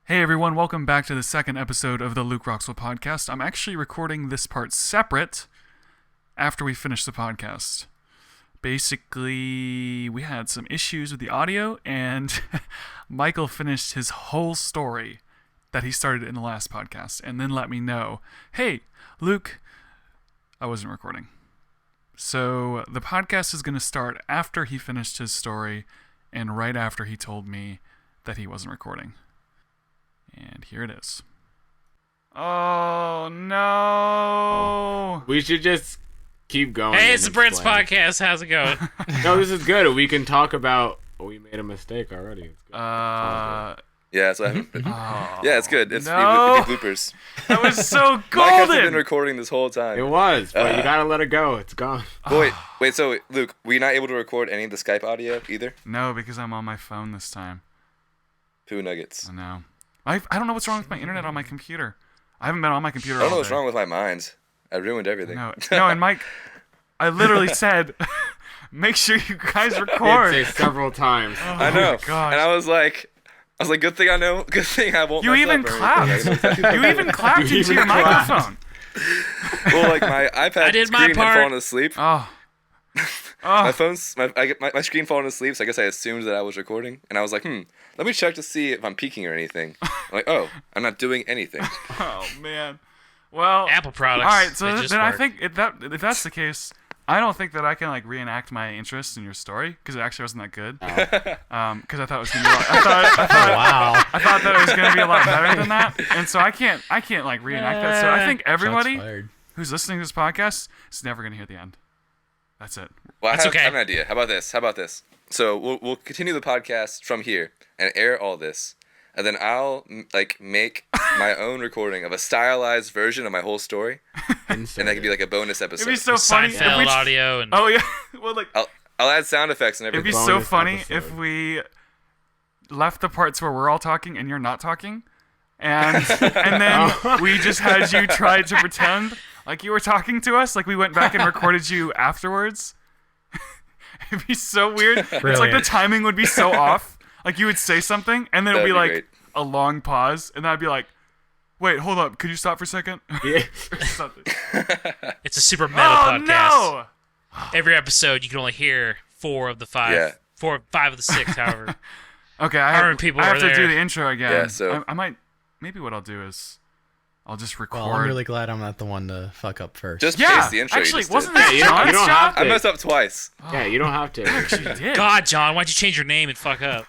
Hey everyone, welcome back to the second episode of the Luke Roxwell podcast. I'm actually recording this part separate after we finish the podcast. Basically, we had some issues with the audio, and Michael finished his whole story that he started in the last podcast, and then let me know, hey, Luke, I wasn't recording. So the podcast is going to start after he finished his story, and right after he told me that he wasn't recording. And here it is. Oh, no. We should just keep going. Hey, it's the Brent's podcast. How's it going? No, this is good. We can talk about... we made a mistake already. It's good. Yeah, that's what happened. Yeah, it's good. It's no. it'd be bloopers. That was so Mike has been golden. recording this whole time. It was, but you gotta let it go. It's gone. But wait, so Luke, were you not able to record any of the Skype audio either? No, because I'm on my phone this time. Poo nuggets. I know. I don't know what's wrong with my internet on my computer. I haven't been on my computer I don't know all what's day. wrong with my mind. I ruined everything. No, and Mike, I literally said, make sure you guys record. Did say several times. I know. my gosh. And I was like, good thing I know. Good thing I won't. You mess even up or clapped. anything. You even clapped You into even your clapped. microphone. Well, like my iPad I did my screen had part. fallen asleep. Oh. My phone's my screen fallen asleep, so I guess I assumed that I was recording, and I was like, let me check to see if I'm peeking or anything. I'm like, oh, I'm not doing anything. Oh man. Well. Apple products. All right. So they then just I work. think if that's the case, I don't think that I can like reenact my interest in your story because it actually wasn't that good. Because I thought it was gonna be. Wow. I thought that it was gonna be a lot better than that, and so I can't like reenact that. So I think everybody who's listening to this podcast is never gonna hear the end. That's it. Well, That's I okay. have an idea. How about this? So we'll continue the podcast from here and air all this, and then I'll make my own recording of a stylized version of my whole story, and that could be like a bonus episode. It'd be so funny. if Seinfeld we- audio and Oh yeah. Well, like I'll add sound effects and it'd everything. be so Bonus funny episode. if we left the parts where we're all talking and you're not talking, and then we just had you try to pretend like you were talking to us, like we went back and recorded you afterwards. It'd be so weird. It's like the Brilliant. timing would be so off. Like you would say something and then it would That'd be be like great. a long pause, and I'd be like, "Wait, hold up. Could you stop for a second?" Yeah. Or something. it's a super meta Oh podcast. no! Every episode, you can only hear 4 of the 5. Yeah. 5 of the 6, however. Okay, How many people I have are to there? do the intro again. Yeah, so- I might. Maybe what I'll do is, I'll just record. Well, I'm really glad I'm not the one to fuck up first. Just yeah, paste the intro. actually, you just wasn't did. this you don't- John's you don't job? have I messed up twice. Yeah, you don't have to. Actually, did. God, John, why'd you change your name and fuck up?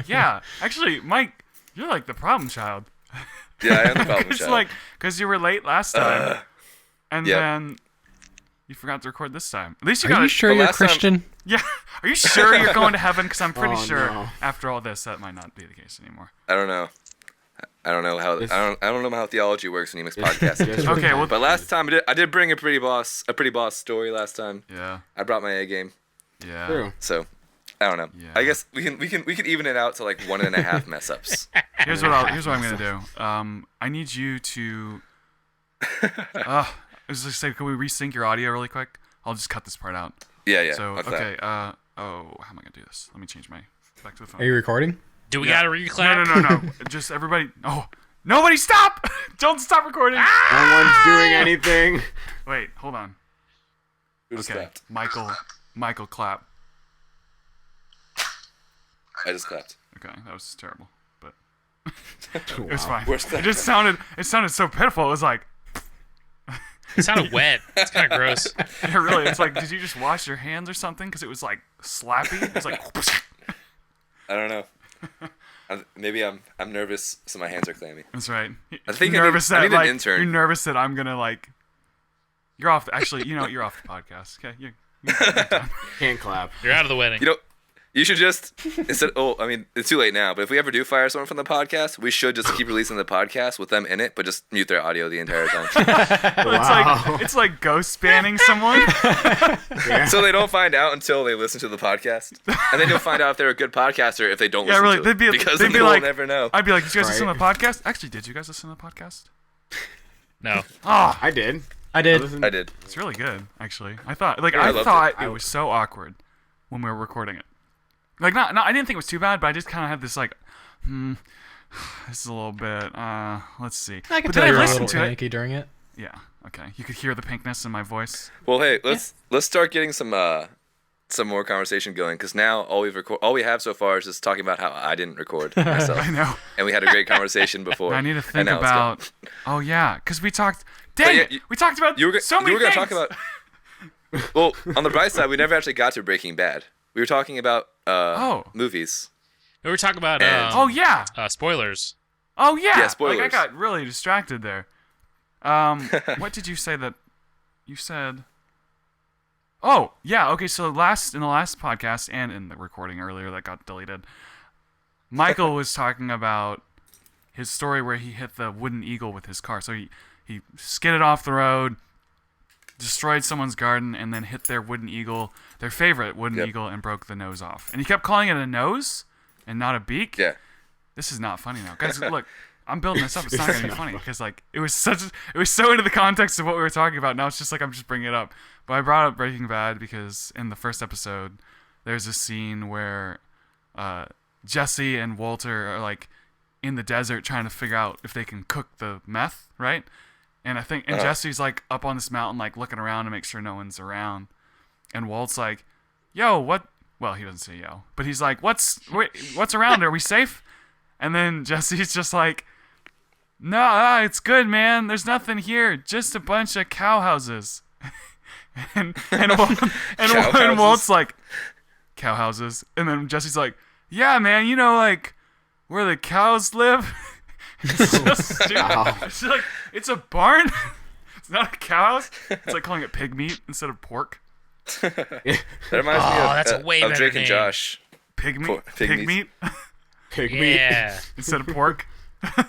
Yeah, actually, Mike, you're like the problem child. Yeah, I am the problem It's child. like because you were late last time, and yep. then you forgot to record this time. At least you Are got. you sure the you're last time- Christian? Yeah. Are you sure you're going to heaven? Because I'm pretty Oh, sure no. after all this that might not be the case anymore. I don't know. I don't know how I don't know how theology works when you mix podcasts. Just Okay, well, But last time I did bring a pretty boss story last time. yeah, I brought my A game, yeah. True. so I don't know. Yeah. I guess we can even it out to like 1.5 mess ups. Here's what I'm gonna do. I need you to. I was just say, can we resync your audio really quick? I'll just cut this part out. Yeah. So fuck okay. that. How am I gonna do this? Let me change my back to the phone. Are you recording? Do we Yeah. gotta reclap? No. Just everybody. Oh, nobody stop! Don't stop recording. No one's doing anything. Wait, hold on. Who just Okay, clapped? Michael, clap. I just clapped. Okay, that was terrible, but it was Wow. fine. Worst It just sounded so pitiful. It was like, It sounded wet. It's kind of gross. yeah, really. It's like, did you just wash your hands or something? Because it was like slappy. It was like. I don't know. Maybe I'm nervous, so my hands are clammy. That's right. I think You're nervous I need that an like intern. you're nervous that I'm gonna like. You're off. Actually, you know what? You're off the podcast. Okay, you're done. Can't clap. You're out of the wedding. You know, you should just instead. Oh, I mean, it's too late now. But if we ever do fire someone from the podcast, we should just keep releasing the podcast with them in it, but just mute their audio the entire time, It's like ghost banning someone. so they don't find out until they listen to the podcast, and then you'll find out if they're a good podcaster if they don't Yeah, listen really. to They'd it, be because they'd then be they like, will never know. I'd be like, did you guys listen to the Right. podcast? Actually, did you guys listen to the podcast? No. Oh, I did. I did. I did. it's really good, actually. I thought, like, Yeah, I I loved thought it. it was so awkward when we were recording it. Like, not, I didn't think it was too bad, but I just kind of had this like, This is a little bit. Let's see. I can But tell then you're a listened little to it. panicky during it. Yeah. Okay. You could hear the pinkness in my voice. Well, hey, let's start getting some more conversation going, because now all we have so far is just talking about how I didn't record myself, I know. and we had a great conversation before. I need to and think now it's gone. about. Oh yeah, because we talked. Dang yeah, it! We talked about You were so many going to things. talk about. Well, on the bright side, we never actually got to Breaking Bad. We were talking about movies. We were talking about And- Oh yeah. spoilers. Oh yeah. Yeah, Like I spoilers. got really distracted there. What did you say that? You said. Oh yeah. Okay. So in the last podcast and in the recording earlier that got deleted, Michael was talking about his story where he hit the wooden eagle with his car. So he skidded off the road, destroyed someone's garden, and then hit their wooden eagle, their favorite wooden Yep. eagle, and broke the nose off. And he kept calling it a nose and not a beak. Yeah. This is not funny now, guys. Look, I'm building this up. It's not gonna be funny because like it was so into the context of what we were talking about. Now it's just like I'm just bringing it up. But I brought up Breaking Bad because in the first episode, there's a scene where Jesse and Walter are like in the desert trying to figure out if they can cook the meth, right? And Jesse's like up on this mountain, like looking around to make sure no one's around. And Walt's like, "Yo, what?" Well, he doesn't say yo, but he's like, "What's around? Are we safe?" And then Jesse's just like, "No, it's good, man. There's nothing here. Just a bunch of cow houses." and Walt's like, "Cow houses?" And then Jesse's like, "Yeah, man. You know, like where the cows live." It's just stupid. It's like it's a barn. It's not a cow house. It's like calling it pig meat instead of pork. That reminds me of, that's a way of better Drake and name. Josh. Pig meat. Pig Pig meat. meat Pig meat. Yeah, instead of pork. yeah,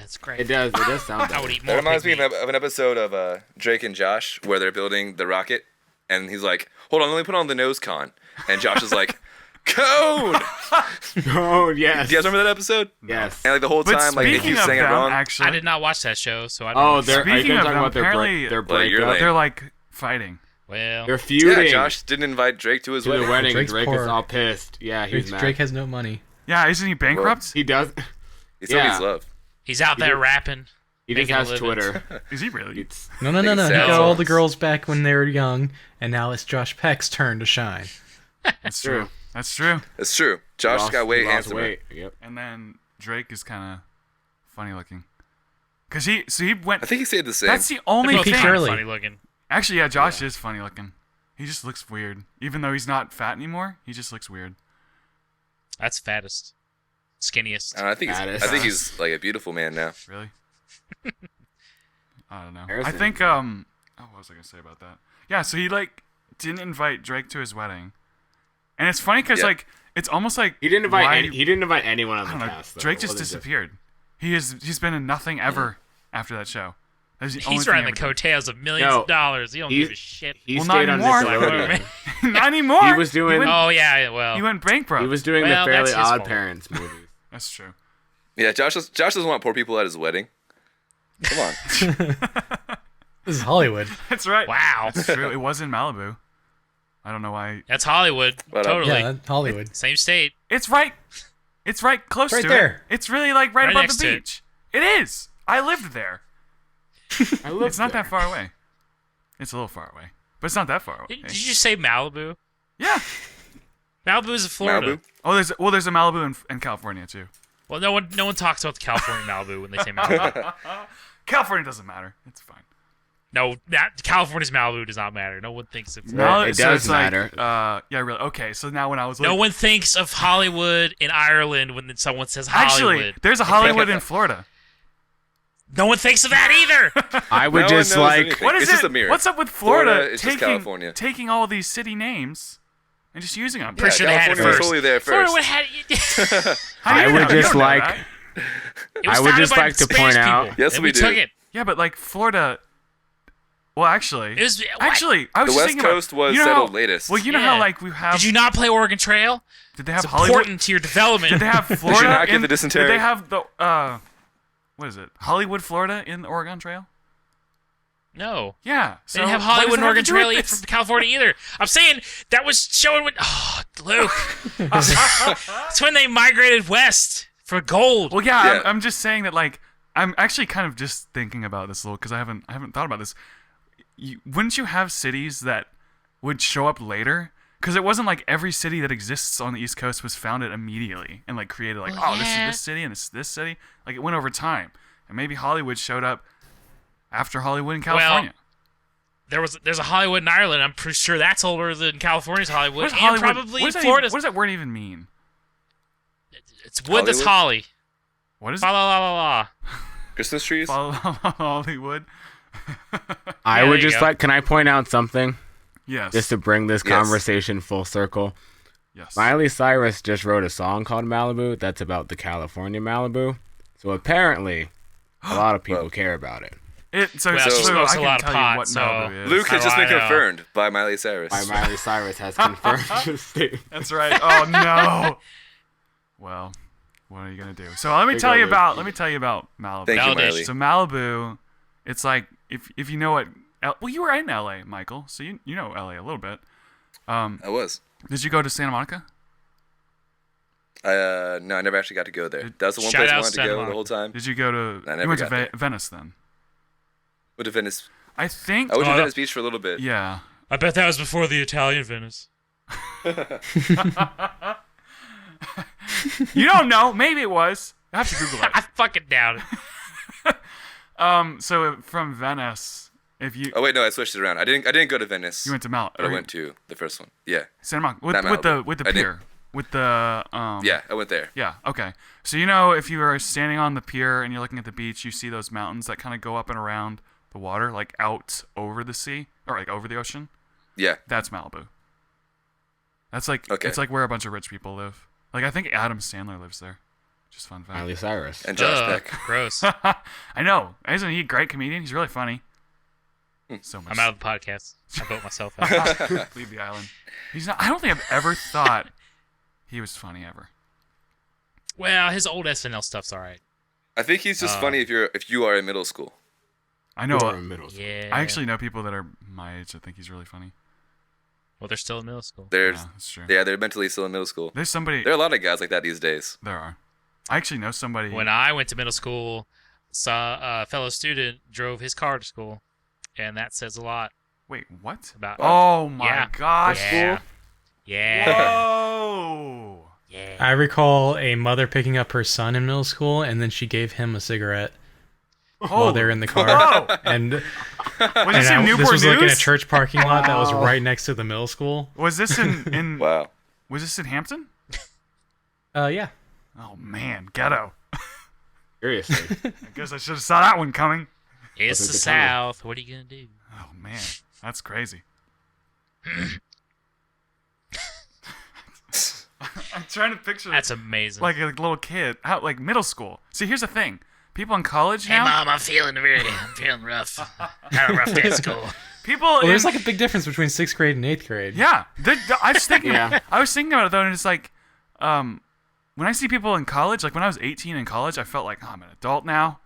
it's great. It does sound I better. would eat That more. reminds me pig meat. of an episode of Drake and Josh where they're building the rocket, and he's like, "Hold on, let me put on the nose con," and Josh is like, "Cone." Oh, yes. Do you guys remember that episode? Yes. And like the whole But time, like they speaking keep of saying it them, wrong. actually, I did not watch that show, so I don't Oh, know. they're are you Speaking gonna of talk them, about their apparently- their Well, you're breakup? late. they're like fighting. Well, They're feuding. Yeah, Josh didn't invite Drake to his to the wedding. wedding. Drake's Drake poor. is all pissed. Yeah, he's mad. Drake has no money. Yeah, isn't he bankrupt? He does. He still Yeah. needs love. he's out there rapping. He just Making a has living. Twitter. Is he really? It's, No. He Like got sad all the songs. girls back when they were young, and now it's Josh Peck's turn to shine. That's true. That's true. It's true. Josh lost- got way he lost handsomer. weight. Yep. And then Drake is kind of funny looking. Cause he went. I think he stayed the same. That's the They're only both thing. Pete kind of Shirley. funny looking. Actually, yeah, Josh is funny looking. He just looks weird. Even though he's not fat anymore, he just looks weird. That's fattest, skinniest. I think Fattest. he's like a beautiful man now. Really? I don't know. I Harrison. think oh, what was I gonna say about that? Yeah, so he like didn't invite Drake to his wedding, and it's funny because Yeah. like it's almost like He didn't invite. why- He didn't invite anyone on I the don't know. cast. though. Drake It just wasn't disappeared. He's been in nothing ever after that show. That's the only He's thing riding the he ever did. coattails of millions No, of dollars. He don't he- give a shit. He Well, stayed not on anymore. Nickelodeon. Not anymore. He was doing- He went, Oh yeah, well, he went bankrupt. He was doing Well, the that's Fairly his Odd fault. Parents movies. That's true. Yeah, Josh doesn't want poor people at his wedding. Come on. This is Hollywood. That's right. wow, It's true. It was in Malibu. I don't know why. that's Hollywood. What up? Totally, Yeah, that's Hollywood. same state. It's right. It's right close Right to there. it. It's really like right Right above next the to it. beach. It is. I lived there. I love It's not that far away. It's a little far away, but it's not that far away. Did you just say Malibu? Yeah. Malibu is in Florida. Malibu. Oh, there's a Malibu in California too. Well, no one talks about the California Malibu when they say Malibu. California doesn't matter. It's fine. No, California's Malibu does not matter. No one thinks of. No, it so does it's like, matter. yeah, really. Okay, so now when I was No like, one thinks of Hollywood in Ireland when someone says actually, Hollywood. there's a Hollywood in Florida. No one thinks of that either. I would No just one knows like. anything. What is It's it? just a mirror. What's up with Florida, Florida is just taking California. taking all these city names and just using them? Yeah, Pretty sure they had it California was first. totally there Florida first. would have How do I you would know? You just don't know like- that. it was I would founded just by like to Spanish point out- people, Yes, and we we took do. it. Yeah, but like Florida. Well, actually, It was what? actually, I was The just West thinking Coast about, was you know settled how, latest. Well, you know Yeah. how like we have. Did you not play Oregon Trail? Did they have It's Hollywood? important to your development. Did they have Florida? not get in, the dysentery. Did they have the what is it? Hollywood, Florida, in the Oregon Trail? No. Yeah. They So didn't have what does Hollywood it and have Oregon to do with Trail this? from California either. I'm saying that was showing when. Oh, Luke. It's when they migrated west for gold. Well, yeah, Yeah. I'm just saying that, like, I'm actually kind of just thinking about this a little because I haven't thought about this. Wouldn't you have cities that would show up later? Because it wasn't like every city that exists on the East Coast was founded immediately and like created like, Well, this is yeah. this city and this city. Like it went over time, and maybe Hollywood showed up after Hollywood in California. There's a Hollywood in Ireland. I'm pretty sure that's older than California's Hollywood, What is and Hollywood? probably what does that Florida's. Even, what does that word even mean? It's wood that's Hollywood? holly. What is La it? la la la la. Christmas trees. Hollywood. I Yeah, would there you just go. like. Can I point out something Yes. just to bring this Yes. conversation full circle? yes. Miley Cyrus just wrote a song called Malibu. That's about the California Malibu. So apparently, a lot of people Well. care about it. So Well, she smokes I a can lot of tell pot, you what so- Malibu is. Luke has Oh, just been I know. confirmed by Miley Cyrus. By Miley Cyrus has confirmed this statement. That's right. Oh no. Well, what are you gonna do? So let me tell you about Malibu. Thank you, Validation. Miley. So Malibu, it's like if you know what. Well, you were in LA, Michael, so you know LA a little bit. I was. Did you go to Santa Monica? No, I never actually got to go there. That's the one Shout place I out wanted to Santa go Monica. the whole time. Did you go to? I You never went to got there. Venice then. Went to Venice. I think. I went to Oh, Venice Beach for a little bit. Yeah. I bet that was before the Italian Venice. You don't know. Maybe it was. I have to Google I it. fucking doubt it. So from Venice, if you Oh wait, no, I switched it around. I didn't go to Venice. you went to Mal, But I went to the first one. Yeah. Santa Monica with, Not with the Malibu. with the I didn't- pier with the Yeah, I went there. Yeah, okay. So you know if you are standing on the pier and you're looking at the beach, you see those mountains that kind of go up and around the water, like out over the sea or like over the ocean? Yeah. That's Malibu. That's like Okay. it's like where a bunch of rich people live. Like I think Adam Sandler lives there. Just fun fact. Miley Cyrus. And Josh Ugh, Peck. gross. I know. Isn't he a great comedian? He's really funny. So much. I'm out of the podcast. I vote myself out. Leave the island. He's not I don't think I've ever thought he was funny ever. Well, his old SNL stuff's alright. I think he's just funny if you are in middle school. I know. Or in middle school. Yeah. I actually know people that are my age that think he's really funny. Well, they're still in middle school. They're Yeah, that's true. they're mentally still in middle school. There's somebody. There are a lot of guys like that these days. There are. I actually know somebody. When I went to middle school, saw a fellow student drove his car to school, and that says a lot Wait, what? about. Oh my Yeah. gosh. Yeah. Yeah. Whoa. Yeah. I recall a mother picking up her son in middle school, and then she gave him a cigarette while they were in the car. Whoa. And, Was and this in this Newport was News? like in a church parking lot that was right next to the middle school. Was this in Wow. Was this in Hampton? Yeah. Oh man, ghetto. Seriously. I guess I should have saw that one coming. It's Look the at the tunnel. South. What are you gonna do? Oh man, that's crazy. I'm trying to picture That's amazing. like a little kid, how like middle school. See, here's the thing: people in college hey, now, mom, I'm feeling rough. Had a rough day at school. people. Well, in, there's like a big difference between 6th grade and 8th grade. yeah. I was thinking. Yeah. I was thinking about it though, and it's like, when I see people in college, like when I was 18 in college, I felt like oh, I'm an adult now.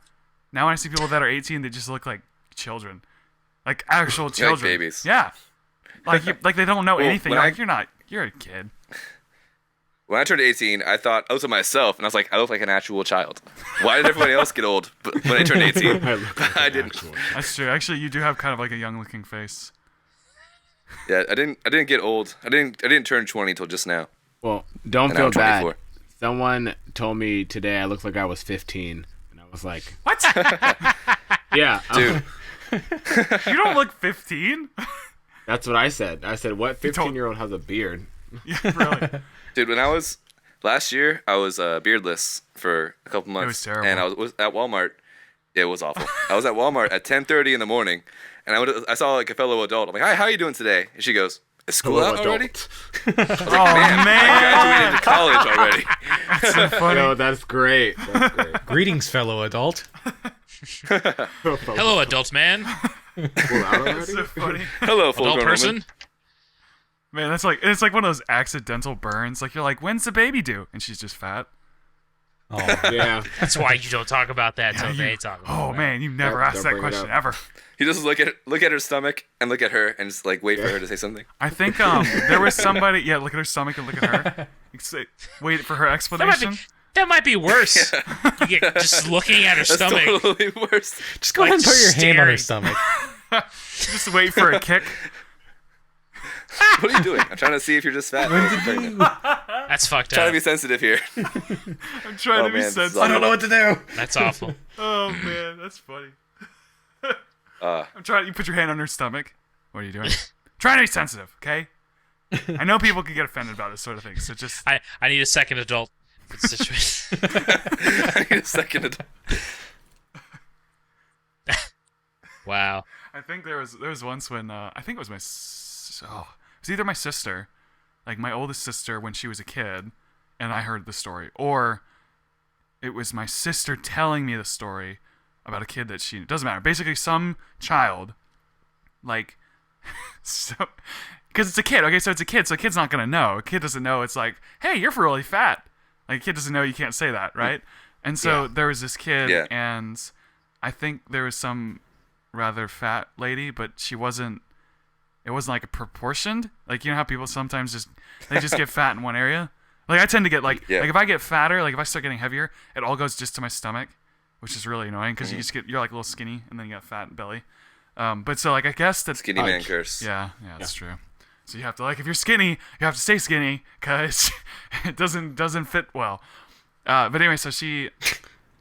Now when I see people that are 18, they just look like children, like actual Like children, babies. Yeah, like they don't know Well, anything. when Like, I- you're a kid. When I turned 18, I thought I was to myself, and I was like, I look like an actual child. Why did everybody else get old? But when I turned 18, I didn't. That's true. Actually, you do have kind of like a young-looking face. Yeah, I didn't get old. I didn't turn 20 till just now. Well, don't And feel I'm bad. 24. Someone told me today I looked like I was 15, and I was like, What? "Yeah, Dude, You don't look 15. that's what I said." I said, "What told- 15-year-old has a beard?" Yeah, really. dude, when I was last year, I was beardless for a couple months. was terrible. And I was at Walmart. It was awful. I was at Walmart at 10:30 in the morning, and I saw like a fellow adult. I'm like, "Hi, how are you doing today?" And she goes, "Is school Hello, out already?" adult. Oh I man, graduated college already. so funny. Yo, that's great. That's great. Greetings, fellow adult. Hello, adult man. School out already? so funny. Hello, full Adult grown person. woman. Man, it's like one of those accidental burns. Like you're like, when's the baby due? And she's just fat. Oh, Yeah. That's why you don't talk about that till You- they talk about oh it. man, you never Don't asked that bring it question up. ever. He just look at her stomach and look at her and just like wait for her to say something. I think there was somebody. Yeah, look at her stomach and look at her. Wait for her explanation. That might be worse. You get just looking at her That's stomach. totally worse. Just go ahead and put your hand on her staring. stomach. Just wait for a kick. What are you doing? I'm trying to see if you're just fat. or pregnant. That's fucked Trying to up. be sensitive here. I'm trying Oh, to be man, this is sensitive. I don't know what to do. That's awful. Oh man, that's funny. Uh, I'm trying. You put your hand on her stomach. What are you doing? Trying to be sensitive, okay? I know people can get offended about this sort of thing, so just I need a second adult for the situation. I need a second. Wow. I think there was once when I think it was it was either my sister, like my oldest sister when she was a kid, and I heard the story, or it was my sister telling me the story about a kid that she doesn't matter. Basically, some child, like, so because it's a kid. Okay, so it's a kid, so a kid's not gonna know. A kid doesn't know. It's like, hey, you're really fat. Like a kid doesn't know you can't say that, right? And so there was this kid, Yeah. and I think there was some rather fat lady, but she wasn't. It wasn't like a proportioned. Like, you know how people sometimes just get fat in one area. Like I tend to get like if I get fatter, like if I start getting heavier, it all goes just to my stomach, which is really annoying because you're like a little skinny and then you got fat belly. But so like I guess that Skinny man curse. yeah, that's true. So you have to like if you're skinny, you have to stay skinny because it doesn't fit well. But anyway, so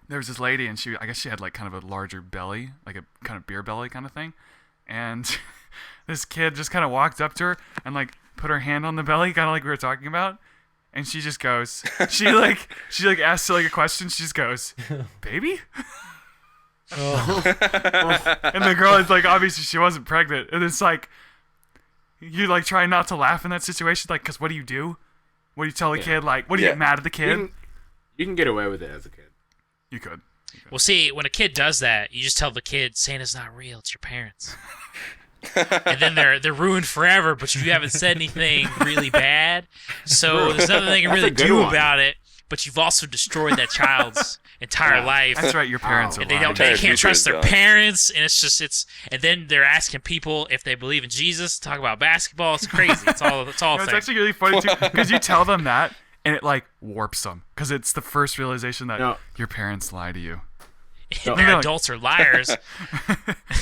there was this lady and I guess she had like kind of a larger belly, like a kind of beer belly kind of thing, and this kid just kind of walked up to her and like put her hand on the belly, kind of like we were talking about, and she just goes, she asks her like a question, she just goes, "Baby." And the girl is like, obviously she wasn't pregnant, and it's like you like try not to laugh in that situation, like, because what do you do? What do you tell the kid? Like, what do you get mad at the kid? You can get away with it as a kid. You could. Well, see, when a kid does that, you just tell the kid Santa's not real. It's your parents. And then they're ruined forever. But you haven't said anything really bad, so there's nothing they can really do about it. But you've also destroyed that child's entire life. That's right. Your parents are And they lying. they Entire can't future trust is their gone. parents, and and then they're asking people if they believe in Jesus. Talk about basketball. It's crazy. It's all. It's all. It's thing. actually really funny too because you tell them that and it like warps them because it's the first realization that No. your parents lie to you. And No. adults are liars.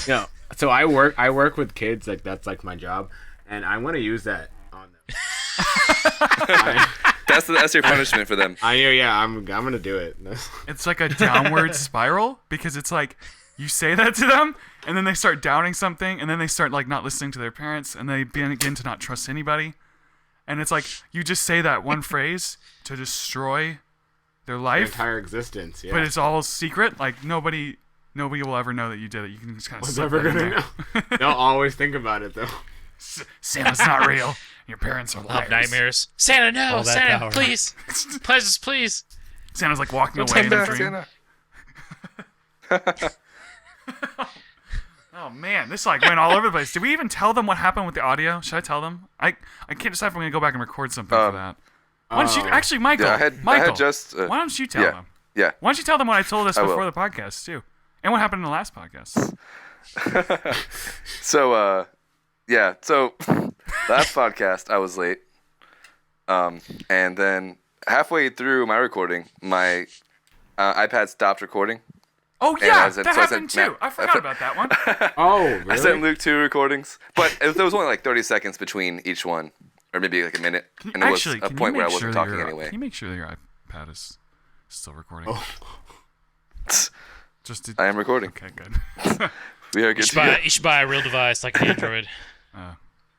No. So I work with kids, like that's like my job, and I want to use that on them. That's your punishment for them. I'm gonna do it. It's like a downward spiral because it's like you say that to them and then they start doubting something and then they start like not listening to their parents and they begin to not trust anybody. And it's like you just say that one phrase to destroy their Their life, entire existence. Yeah. but it's all secret. Like nobody will ever know that you did it. You can just kind of Who's slip ever that in gonna there. know? They'll always think about it though. Santa's not real. Your parents are liars. Love nightmares. Santa, no, All that Santa, power. please, please. Santa's like walking away in a dream. Oh man, this like went all over the place. Did we even tell them what happened with the audio? Should I tell them? I can't decide if I'm gonna go back and record something for that. Why don't you actually, Michael? Yeah, I had Michael, just. why don't you tell them? Yeah. Why don't you tell them what I told us I before will. the podcast too, and what happened in the last podcast? So, yeah. So, last podcast I was late, and then halfway through my recording, my iPad stopped recording. Oh I yeah, said- that so I happened said, too. I forgot about that one. Oh, really? I sent Luke 2 recordings, but there was only like 30 seconds between each one, or maybe like a minute, and it Actually, was a can point you where I make wasn't sure talking that anyway. Can you make sure that your iPad is still recording? Oh. Just to, I am recording. Okay, good. We are You good should, to go. you should buy a real device like an Android.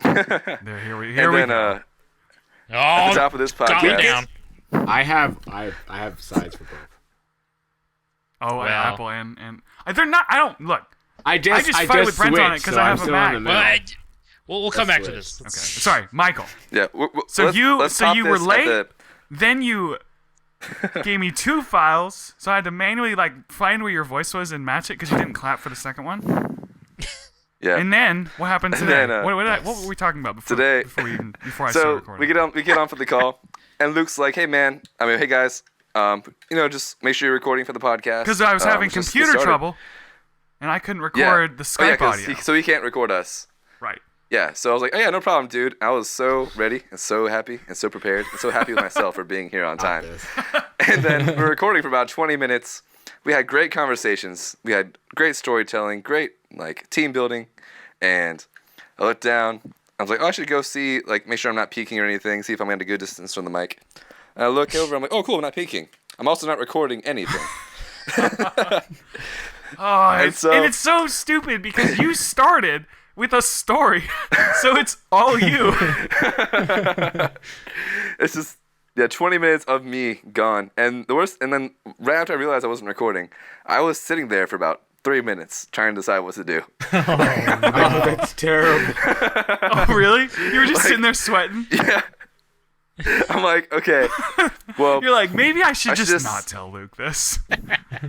There, here we And then go. at Oh, the top of this calm podcast, down. I have sides for both. Oh, Well. Apple and they're not. I don't look. I just fight with Brent on it switched, 'cause so I I'm have a still Mac. in the Well, middle. we'll come back to Let's this. Okay, sorry, Michael. yeah. So let's so pop you were this at late. the- Then you gave me 2 files, so I had to manually like find where your voice was and match it because you didn't clap for the second one. Yeah. And then what happened And today? then, what were we talking about before? today- Before I started So recording. we get on for the call, and Luke's like, "Hey man, hey guys, just make sure you're recording for the podcast." Because I was having let's just get computer started." trouble, and I couldn't Yeah. record the Oh, yeah, Skype audio. so he can't record us. Right. yeah, so I was like, oh yeah, no problem, dude. I was so ready and so happy and so prepared and so happy with myself for being here on time. And then we were recording for about 20 minutes. We had great conversations. We had great storytelling, great like team building. And I looked down. I was like, oh, I should go see, like, make sure I'm not peeking or anything, see if I'm at a good distance from the mic. And I look over, I'm like, oh, cool, I'm not peeking. I'm also not recording anything. And it's so stupid because you started with a story, so it's all you. It's just 20 minutes of me gone, and the worst. And then right after I realized I wasn't recording, I was sitting there for about 3 minutes trying to decide what to do. Oh, that's terrible. Oh, really? You were just sitting there sweating? Yeah. I'm like, okay, well, You're like, maybe I should I should just just- not tell Luke this.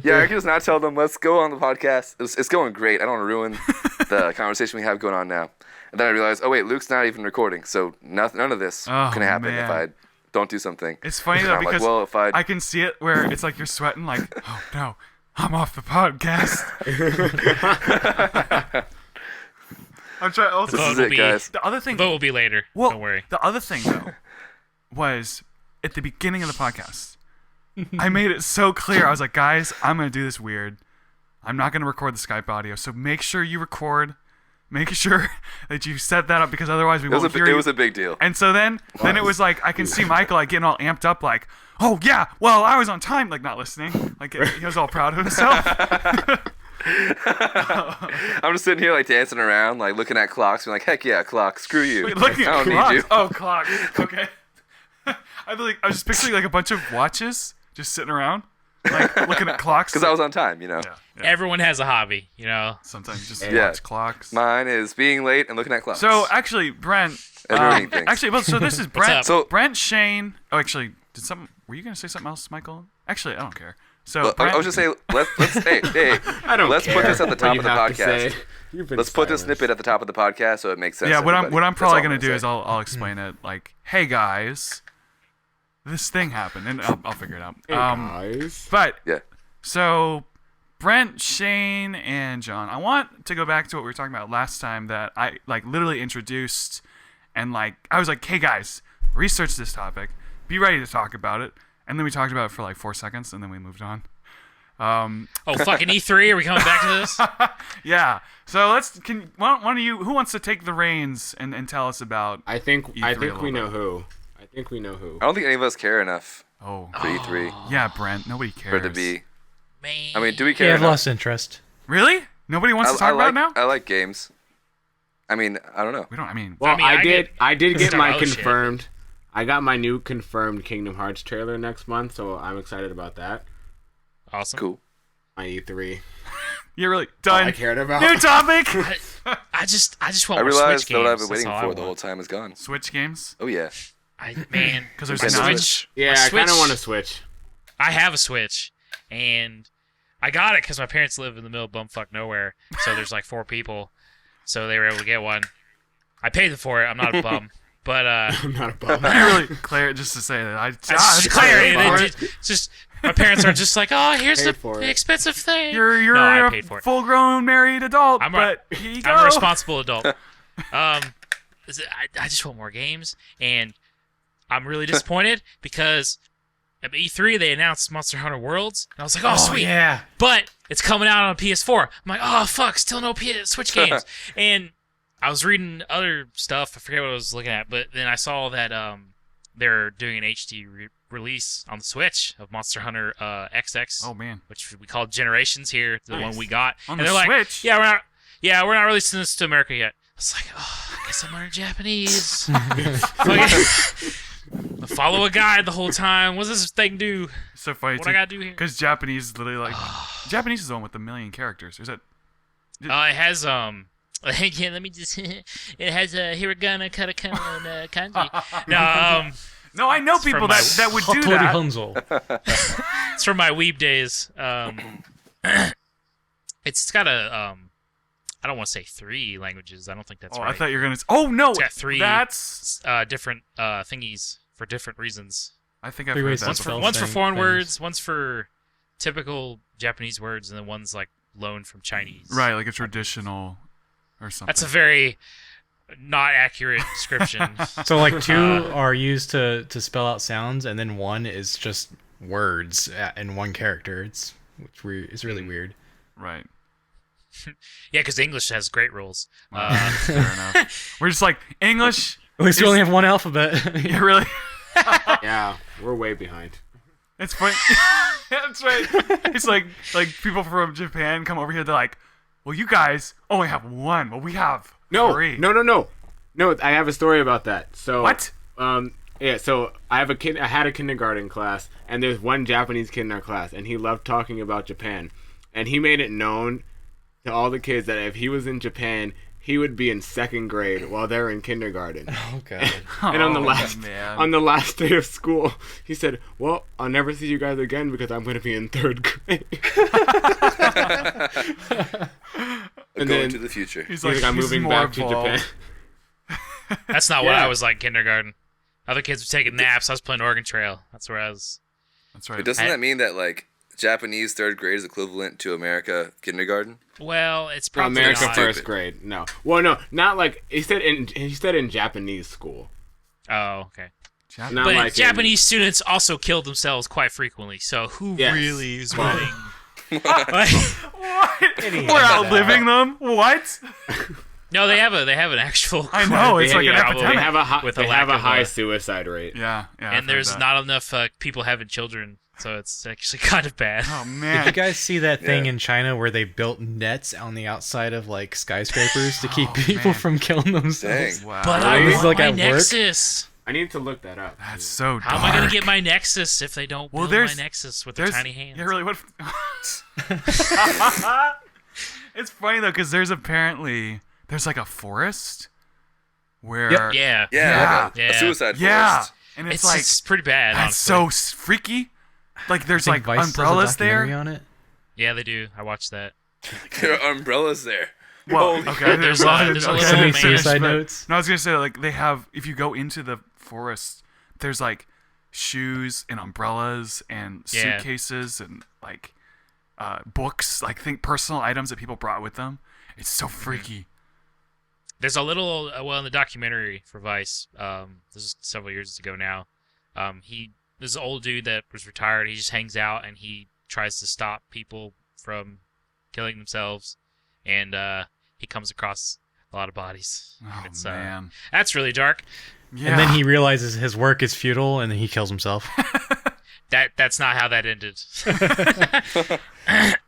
yeah, I can just not tell them. Let's go on the podcast. It's going great. I don't want to ruin the conversation we have going on now. And then I realized, oh wait, Luke's not even recording, so none of this Oh, can happen man. if I don't do something. It's funny And though I'm like, because well, if I can see it where it's like you're sweating, like, oh no, I'm off the podcast. I'm trying. Also, this is will it, be- guys. the other thing. Vote will be later. Well, Don't worry. the other thing though was at the beginning of the podcast, I made it so clear. I was like, guys, I'm gonna do this weird. I'm not gonna record the Skype audio, so make sure you record. Make sure that you set that up because otherwise we won't hear It you. was a big deal. And so then it was like I can see Michael like getting all amped up, like, oh yeah, well I was on time, like not listening, like he was all proud of himself. I'm just sitting here like dancing around, like looking at clocks, being like, heck yeah, clock, screw you. Wait, looking I at don't clocks. need you. Oh, clocks. Okay. I was just picturing like a bunch of watches just sitting around, like looking at clocks. Because I was on time, you know. Yeah. Everyone has a hobby, you know. Sometimes you just Yeah. watch clocks. Mine is being late and looking at clocks. So actually, Brent. And ruining things. Actually, well, so this is Brent. up? So- Brent, Shane. Oh, actually, were you gonna say something else, Michael? Actually, I don't care. So Well, I was just saying, let's hey, I don't let's care put this at the what top you of the have to podcast. say. You've been Let's put this silenced. snippet at the top of the podcast so it makes sense. yeah. to What everybody. I'm That's probably all gonna do say. is I'll explain it like, hey guys, this thing happened, and I'll figure it out. Hey, guys. But Yeah. so Brent, Shane, and John, I want to go back to what we were talking about last time that I like literally introduced, and like I was like, hey guys, research this topic, be ready to talk about it, and then we talked about it for like 4 seconds, and then we moved on. Oh, fucking E3. Are we coming back to this? Yeah. So one of you, who wants to take the reins and tell us about? I think E3 a little we bit. know who. I think we know who. I don't think any of us care enough Oh, for E3 yeah, Brent. Nobody cares. for it to be. Man. I mean, do we care Yeah, I've enough? lost interest. Really? Nobody wants to talk about it now? I like games. I mean, I don't know. We don't. I mean, Well, I mean, I did get Star my Ocean. confirmed. I got my new confirmed Kingdom Hearts trailer next month, so I'm excited about that. Awesome. Cool. My E3. you're really All I done. cared about. New topic. I just want I more realized Switch that what I've games. been That's waiting all I for the want. whole time is gone. Switch games. Oh yeah. Man, Because there's my Nintendo none. Switch. Yeah, my I kind of Switch- want to switch. I have a Switch, and I got it because my parents live in the middle of bumfuck nowhere. So there's like 4 people, so they were able to get one. I paid for it. I'm not a bum, but I'm not a bum. I really clear just to say that I it's clear. It's just my parents are just like, oh, here's Paid for the it. expensive thing. You're no, I a paid for it. full-grown married adult, I'm but here you go. I'm a responsible adult. I just want more games, and I'm really disappointed because at E3 they announced Monster Hunter Worlds, and I was like, oh, sweet. yeah. But it's coming out on PS4. I'm like, oh fuck, still no Switch games. And I was reading other stuff. I forget what I was looking at, but then I saw that they're doing an HD release on the Switch of Monster Hunter XX, Oh man. which we call Generations here, the Nice. one we got. On and the they're like, Switch? yeah, we're not releasing this to America yet. I was like, oh, I guess I'm learning Japanese. Fucking follow a guide the whole time. What's this thing do? It's so funny What I gotta do here? because Japanese is literally like Japanese is the one with the million characters. Is it? It has yeah, let me just. It has hiragana, katakana, and kanji. No, No, I know It's from people my- that would do Hattori that. Hanzo. it's from my weeb days. It's got a I don't want to say 3 languages. I don't think that's Oh, right. I thought you were gonna. Oh no, It's got 3 that's. different thingies for different reasons. I think I've 3 heard ways that. to One's for spell one's for foreign things. words, one's for typical Japanese words, and then one's like loaned from Chinese. Right, like a traditional or something. That's a very not accurate description. So like two are used to spell out sounds, and then one is just words in one character. It's weird. It's really weird. Right. Yeah, because English has great rules. Fair enough. We're just like English. At least we only have one alphabet. Yeah, really. Yeah, we're way behind. It's funny. That's right. It's like people from Japan come over here. They're like, "Well, you guys only have one. Well, we have three." No. I have a story about that. So What? Yeah. So I had a kindergarten class, and there's one Japanese kid in our class, and he loved talking about Japan, and he made it known to all the kids that if he was in Japan, he would be in second grade while they're in kindergarten. Oh god. And on the man. last day of school, he said, "Well, I'll never see you guys again because I'm going to be in third grade." And Going then to the future. He's he's like, "I'm he's moving more back to evolved. Japan." That's not what Yeah. I was like in kindergarten. Other kids were taking naps. I was playing Oregon Trail. That's where I was. That's right. But doesn't that mean that like Japanese third grade is equivalent to America kindergarten? Well, it's probably America not. first grade. No. Well, no, not like he said in Japanese school. Oh, okay. Japan- Not But like Japanese students also kill themselves quite frequently. So who Yes. really is winning? What? We're outliving them. What? No, they have an actual. I know. It's They like an have- epidemic. They have a With a they have lack a of high a- suicide rate. Yeah. I've and heard there's that. not enough people having children, so it's actually kind of bad. Oh Did you man. guys see that thing Yeah. in China where they built nets on the outside of like skyscrapers to keep Oh, people man. from killing themselves? Dang. Wow. But Really? I He's want like my at work? Nexus. I need to look that up. That's so How dark. am I gonna get my Nexus if they don't Well, build there's- my Nexus with their tiny hands? Yeah, really. What? It's funny though, because there's like a forest where. Yep. Yeah, Yeah, like a Yeah. suicide Yeah. forest. And it's it's like pretty bad. that's honestly. so freaky. Like there's I like think Vice does a umbrellas documentary there. on it. Yeah, they do. I watched that. There are umbrellas there. Well, Holy okay. There's a- well, there's a okay, little So many I didn't finish, suicide but- notes. No, I was gonna say like they have. If you go into the forest, there's like shoes and umbrellas and Yeah. suitcases and like books, like think personal items that people brought with them. It's so freaky. There's a little well in the documentary for Vice. This is several years ago now. There's an old dude that was retired. He just hangs out and he tries to stop people from killing themselves, and he comes across a lot of bodies. Oh It's, man. That's really dark. Yeah. And then he realizes his work is futile, and then he kills himself. That's not how that ended.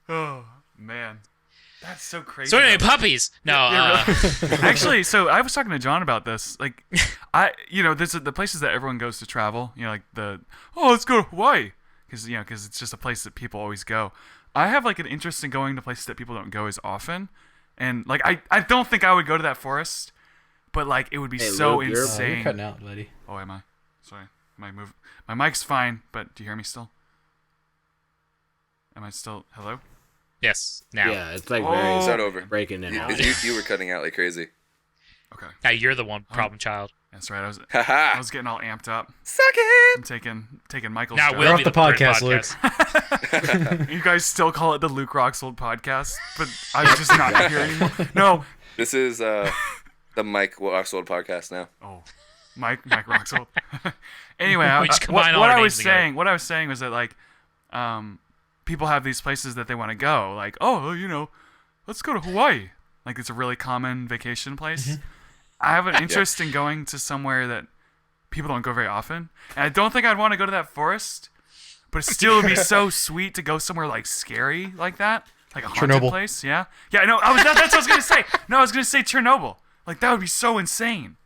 Oh man. That's so crazy. So anyway, though. puppies. No, Yeah, really. Actually, so I was talking to John about this. Like, there's the places that everyone goes to travel. You know, like let's go to Hawaii, because it's just a place that people always go. I have like an interest in going to places that people don't go as often, and like I don't think I would go to that forest, but like it would be Hey, so Luke, you're- insane. You're cutting out, buddy. Oh, am I? Sorry, my mic's fine, but do you hear me still? Am I still? Hello? yes. Now, Yeah, it's like Oh. very Start over. breaking in. out. You were cutting out like crazy. Okay, now you're the one problem child. that's right. I Haha. was getting all amped up. Suck it. I'm taking Michael's Now job. we'll off be the part of podcast, Luke. You guys still call it the Luke Roxwold podcast, but I'm just not here anymore. No. This is the Mike Roxwold podcast now. Oh, Mike Roxwold. Anyway, We just what combine all I our was names together. saying, was that like, people have these places that they want to go. Like, let's go to Hawaii. Like, it's a really common vacation place. I have an interest in going to somewhere that people don't go very often, and I don't think I'd want to go to that forest. But it still would be so sweet to go somewhere like scary like that, like a haunted Chernobyl. place. Yeah, yeah. No, that's what I was gonna say. No, I was gonna say Chernobyl. Like that would be so insane.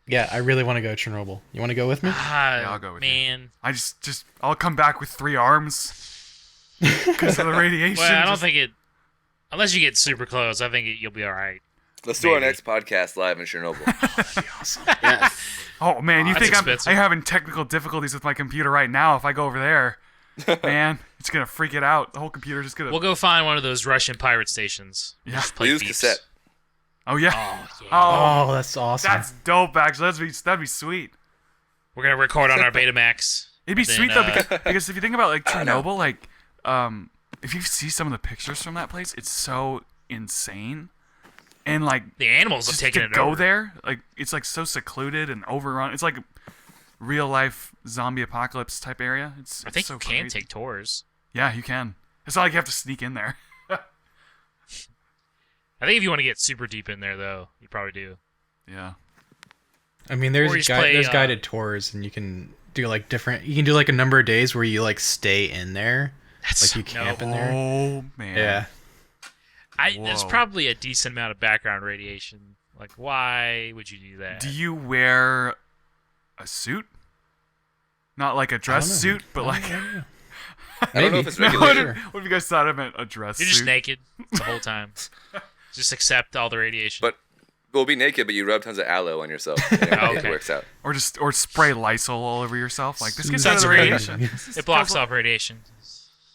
Yeah, I really want to go to Chernobyl. You want to go with me? I'll go with you. man. I just I'll come back with 3 arms because of the radiation. Well, I don't Just- think it. Unless you get super close, I think you'll be all right. Let's do our Maybe. next podcast live in Chernobyl. Yes. Oh man, you that's think expensive. I'm having technical difficulties with my computer right now? If I go over there, man, it's gonna freak it out. The whole computer's just gonna. We'll go find one of those Russian pirate stations. Yeah. Just play Use beeps. cassette. Oh yeah. Oh, yeah. Oh, Oh, that's awesome. that's dope. Actually, that'd be sweet. We're gonna record on our Betamax. It'd be Then, sweet though because if you think about like Chernobyl, like if you see some of the pictures from that place, it's so insane. and like The animals have just taken to it go over. there, like it's like so secluded and overrun. It's like real life zombie apocalypse type area. It's I think so you can crazy. take tours. Yeah, you can. It's not like you have to sneak in there. I think if you want to get super deep in there, though, you probably do. Yeah. I mean, Or you just play, there's guided tours, and you can do like different. You can do like a number of days where you like stay in there, That's like you camp in there. Oh man. Yeah. There's Whoa. probably a decent amount of background radiation. Like, why would you do that? Do you wear a suit? Not like a dress know. suit, but like. I don't know if Maybe. it's No, regulated. what if you guys thought I meant a dress You're suit? just naked the whole time. Just accept all the radiation. But we'll be naked, but you rub tons of aloe on yourself. And it Okay. works out. Or spray Lysol all over yourself. Like this gets rid of Sounds the great. radiation. It blocks off radiation.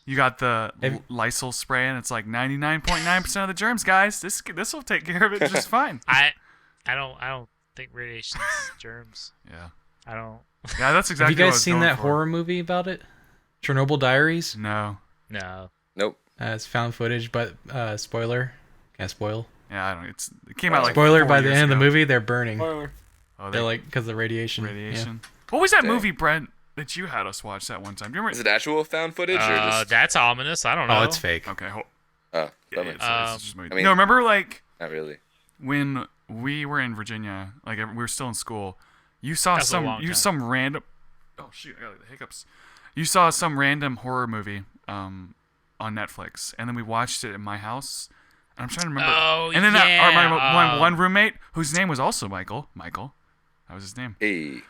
You got the Have- Lysol spray, and it's like 99.9% of the germs, guys. This will take care of it just fine. I don't think radiation's germs. Yeah. I don't. Yeah, that's exactly. Have you what I guys was seen going that for. horror movie about it? Chernobyl Diaries. No. No. Nope. It's found footage, but spoiler. Can't spoil. Yeah, I don't. It came out like Spoiler 4 by the years end of the ago. movie, they're burning. Oh, They're like because of the radiation. Yeah. radiation. What was that Dang. movie, Brent, that you had us watch that one time? Do you remember? Is it actual found footage or just? That's ominous. I don't know. Oh, it's fake. Okay. Oh, Yeah, bummer. it's just a movie. I mean- no, remember like Not really. when we were in Virginia, like we were still in school. You saw That was a long time. some random. Oh shoot! I got the hiccups. You saw some random horror movie on Netflix, and then we watched it in my house. And I'm trying to remember. Oh, and then yeah, one roommate whose name was also Michael. That was his name. Hey.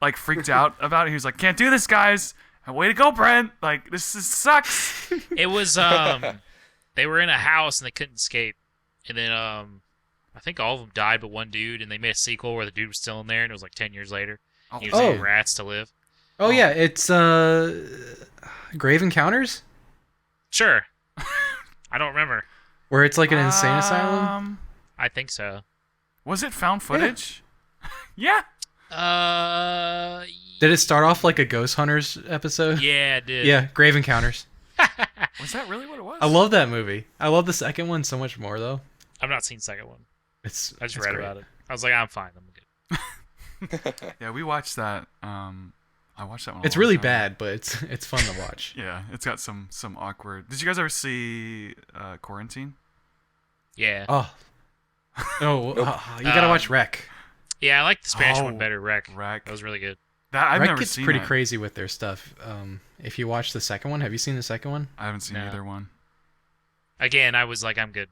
Like freaked out about it. He was like, "Can't do this, guys." Way to go, Brent! Like sucks. It was they were in a house and they couldn't escape, and then I think all of them died but one dude, and they made a sequel where the dude was still in there, and it was like 10 years later. He was eating rats to live. Oh yeah, it's Grave Encounters, Sure. I don't remember. where it's like an insane asylum. I think so. Was it found footage? Yeah. Did it start off like a Ghost Hunters episode? Yeah, it did. Yeah, Grave Encounters. Was that really what it was? I love that movie. I love the second one so much more though. I've not seen the second one. I just read great. about it. I was like, I'm fine. I'm good. Yeah, we watched that. I watched that one. a It's long really time bad, but it's fun to watch. Yeah, it's got some awkward. Did you guys ever see Quarantine? Yeah. Oh, you gotta watch Wreck. Yeah, I like the Spanish one Oh, better, Wreck. Wreck. That was really good. That I've Wreck never gets seen. pretty that. crazy with their stuff. If you watch the second one, have you seen the second one? I haven't seen No. either one. Again, I was like, I'm good.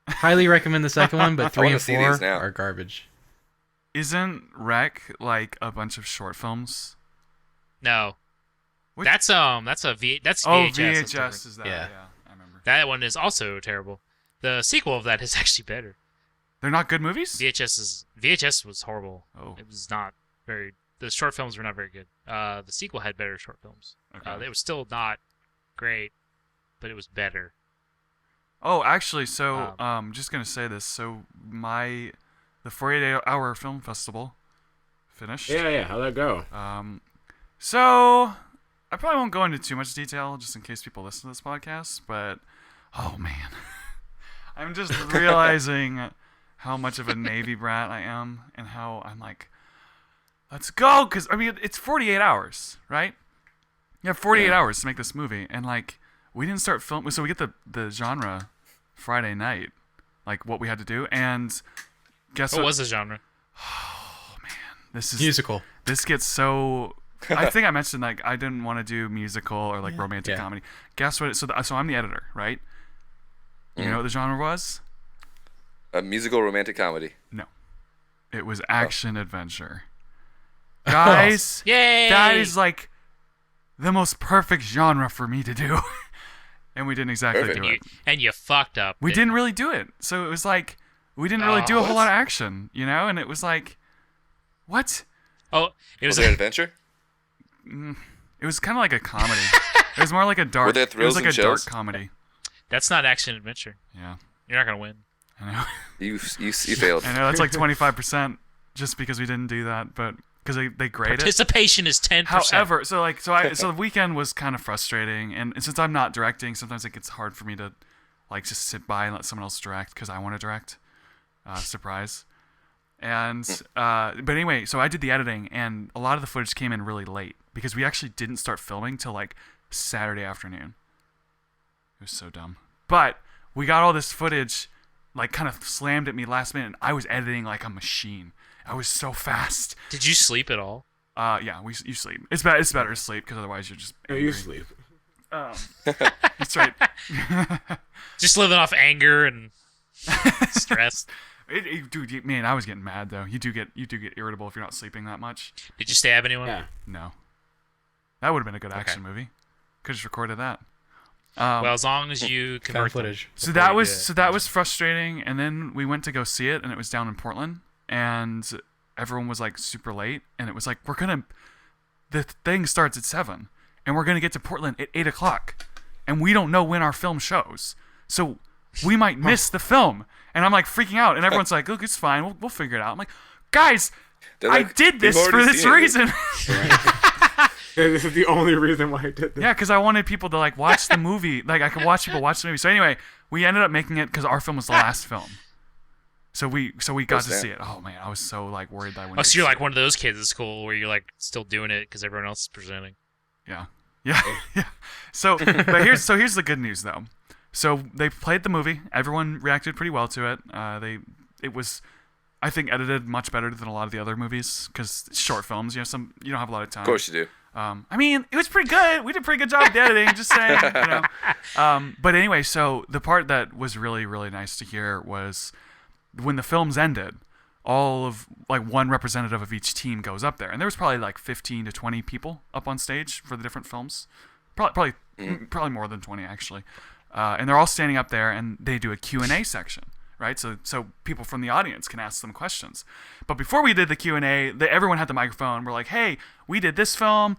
Highly recommend the second one, but 3 wanna and see 4 these now. are garbage. Isn't Wreck like a bunch of short films? No. What? That's VHS. That's Oh, VHS. That's different. VHS is that? Yeah. I remember. That one is also terrible. The sequel of that is actually better. They're not good movies. VHS was horrible. Oh. It was not very. The short films were not very good. The sequel had better short films. Okay. It was still not great, but it was better. Oh, actually, so just gonna say this. So the 48-hour film festival finished. Yeah. How'd that go? So I probably won't go into too much detail, just in case people listen to this podcast. But oh man, I'm just realizing how much of a Navy brat I am, and how I'm like, let's go, because I mean it's 48 hours, right? You have 48 hours to make this movie, and like we didn't start filming, so we get the genre Friday night, like what we had to do, and guess What what? was the genre? This is Musical. this gets so. I think I mentioned like I didn't want to do musical or like romantic Yeah. comedy. Guess what? So I'm the editor, right? You know what the genre was? A musical romantic comedy. No, it was action adventure. Guys, Yay! that is like the most perfect genre for me to do, and we didn't exactly Perfect. do it. And you fucked up. We didn't really do it. So it was like we didn't really do a whole what? lot of action, you know. And it was like, what? Oh, it Was was. there an adventure? It was kind of like a comedy. It was more like a dark. Were there it was thrills like and a dark chills? comedy. That's not action adventure. Yeah, You're not gonna win. I know. You failed. I know that's like 25% just because we didn't do that, but because they grade it. Participation is 10%. However, so the weekend was kind of frustrating, and since I'm not directing, sometimes it gets hard for me to like just sit by and let someone else direct because I want to direct. surprise. And but anyway, so I did the editing, and a lot of the footage came in really late because we actually didn't start filming till like Saturday afternoon. It was so dumb. But we got all this footage like kind of slammed at me last minute, and I was editing like a machine. I was so fast. Did you sleep at all? Yeah, you sleep. It's better to sleep because otherwise you're just No, you sleep. That's right. Just living off anger and stress. Dude, man, I was getting mad though. You do get irritable if you're not sleeping that much. Did you stab anyone? Yeah. No, that would have been a good action movie. Could just recorded that. Well, as long as you Found convert them. footage. So that was frustrating, and then we went to go see it, and it was down in Portland, and everyone was like super late, and it was like the thing starts at 7, and we're gonna get to Portland at 8:00, and we don't know when our film shows, so we might miss the film, and I'm like freaking out, and everyone's like, "Look, it's fine, we'll figure it out." I'm like, "Guys, They're I like, did this "We've for already this seen it." reason." This is the only reason why I did this. Yeah, because I wanted people to like watch the movie. Like I could watch people watch the movie. So anyway, we ended up making it because our film was the last film. So we got to snap. see it. Oh man, I was so like worried that I wouldn't. Oh, so get you're to like see one of those kids at school where you're like still doing it because everyone else is presenting. it. Yeah. So, but here's the good news though. So they played the movie. Everyone reacted pretty well to it. It was, I think, edited much better than a lot of the other movies because short films. You don't have a lot of time. Of course you do. I mean, it was pretty good. We did a pretty good job with the editing, just saying, you know. But anyway, so the part that was really, really nice to hear was when the films ended, all of, like, one representative of each team goes up there. And there was probably, like, 15 to 20 people up on stage for the different films. Probably more than 20, actually. And they're all standing up there, and they do a Q&A section. Right, so people from the audience can ask them questions. But before we did the Q&A, everyone had the microphone. We're like, "Hey, we did this film.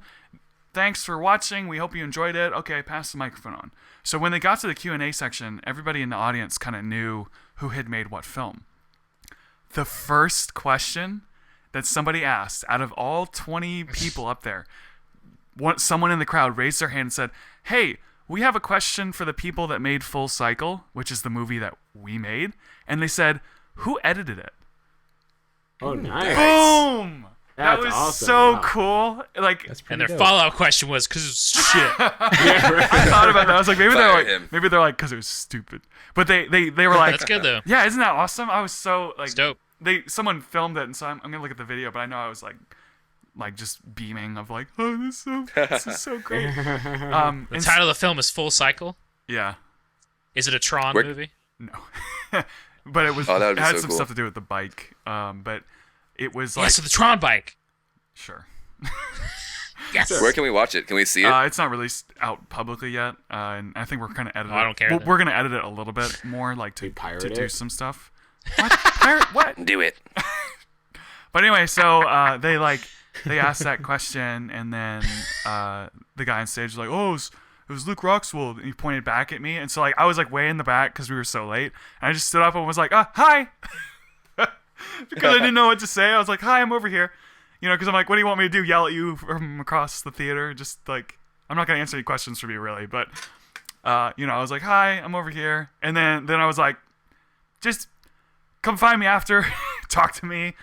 Thanks for watching. We hope you enjoyed it. Okay, pass the microphone on." So when they got to the Q&A section, everybody in the audience kind of knew who had made what film. The first question that somebody asked out of all 20 people up there, someone in the crowd raised their hand and said, "Hey, we have a question for the people that made Full Cycle," which is the movie that we made. And they said, "Who edited it?" Oh, nice. Boom! That That's was awesome. so Wow. cool. Like, That's And pretty their dope. follow-up question was because it's shit. Yeah, right. I thought about that. I was like, maybe Fire him. they're like, because it was stupid. But they were like, That's good though. yeah, isn't that awesome? I was so like, It's dope. someone filmed it, and so I'm gonna look at the video, but I know I was like just beaming of like, oh, this is so great. The title of the film is Full Cycle. Yeah. Is it a Tron Where- movie? No. But it was Oh, that would it be had so some cool. stuff to do with the bike. But it was Yeah, like so the Tron bike. sure. Yes. Where can we watch it? Can we see it? It's not released out publicly yet, and I think we're gonna edit it. I don't care then. We're gonna edit it a little bit more, like to pirate do it? some stuff. What? Pirate? What? Do it. But anyway, so they asked that question, and then the guy on stage was like, "Oh, it was Luke Roxwell," and he pointed back at me, and so like I was like way in the back because we were so late, and I just stood up and was like, "Hi," because I didn't know what to say. I was like, "Hi, I'm over here," you know, because I'm like, "What do you want me to do? Yell at you from across the theater?" Just like I'm not gonna answer any questions from you really, but you know, I was like, "Hi, I'm over here," and then I was like, "Just come find me after, talk to me."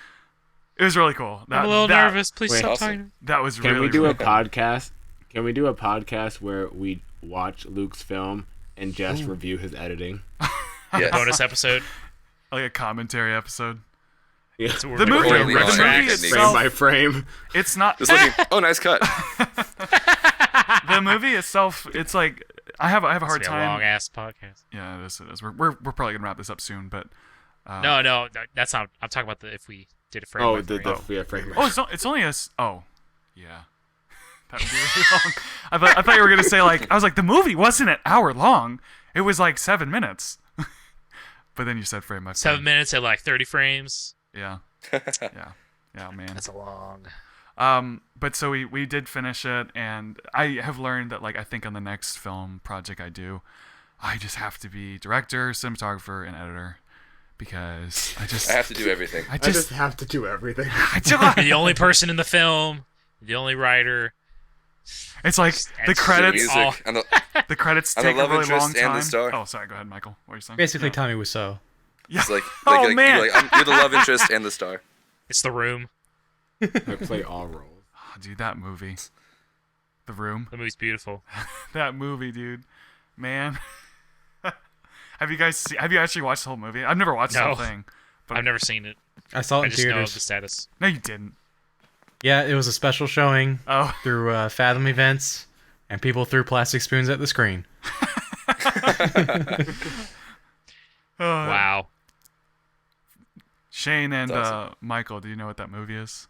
It was really cool. I'm a little nervous. Please Wait, stop awesome. talking. That was Can really. we do really a podcast? Can we do a podcast where we watch Luke's film and just review his editing? Yes. Bonus episode. like a commentary episode. Yeah. So we're The movie- recording the riff movie tracks. is- Frame by frame. It's not Just looking. Oh, nice cut. the movie itself. It's like I have a hard It's gonna be a long time. ass podcast. Yeah, it is. We're probably gonna wrap this up soon, but No, that's not. I'm talking about if we did a frame. Oh, by the frame. yeah, frame. oh, it's only oh, yeah. That would be really long. I thought you were gonna say like I was like the movie wasn't an hour long. It was like 7 minutes. But then you said frame by frame. 7 minutes at like 30 frames. Yeah. Yeah, man. That's a long. But so we did finish it, and I have learned that like I think on the next film project I do, I just have to be director, cinematographer, and editor because I I have to do everything. I I just just have to do everything. You're the only person in the film. The only writer. it's like the And The credits music all- and the the credits And the take a love really interest long and the time. star. Oh, sorry, go ahead, Michael. What are you saying? Basically, Yeah. Tommy Wiseau. Yeah. It's like, Oh, like, man. you're the love interest and the star. It's The Room. I play all roles. Oh, dude, that movie. The Room. The movie's beautiful. That movie, dude. Man. Have you actually watched the whole movie? I've never watched the No. whole thing. I've never seen it. I saw it I in just know of theaters. the status. No, you didn't. Yeah, it was a special showing Oh. through Fathom Events, and people threw plastic spoons at the screen. Wow. Shane and That's awesome. Michael, do you know what that movie is?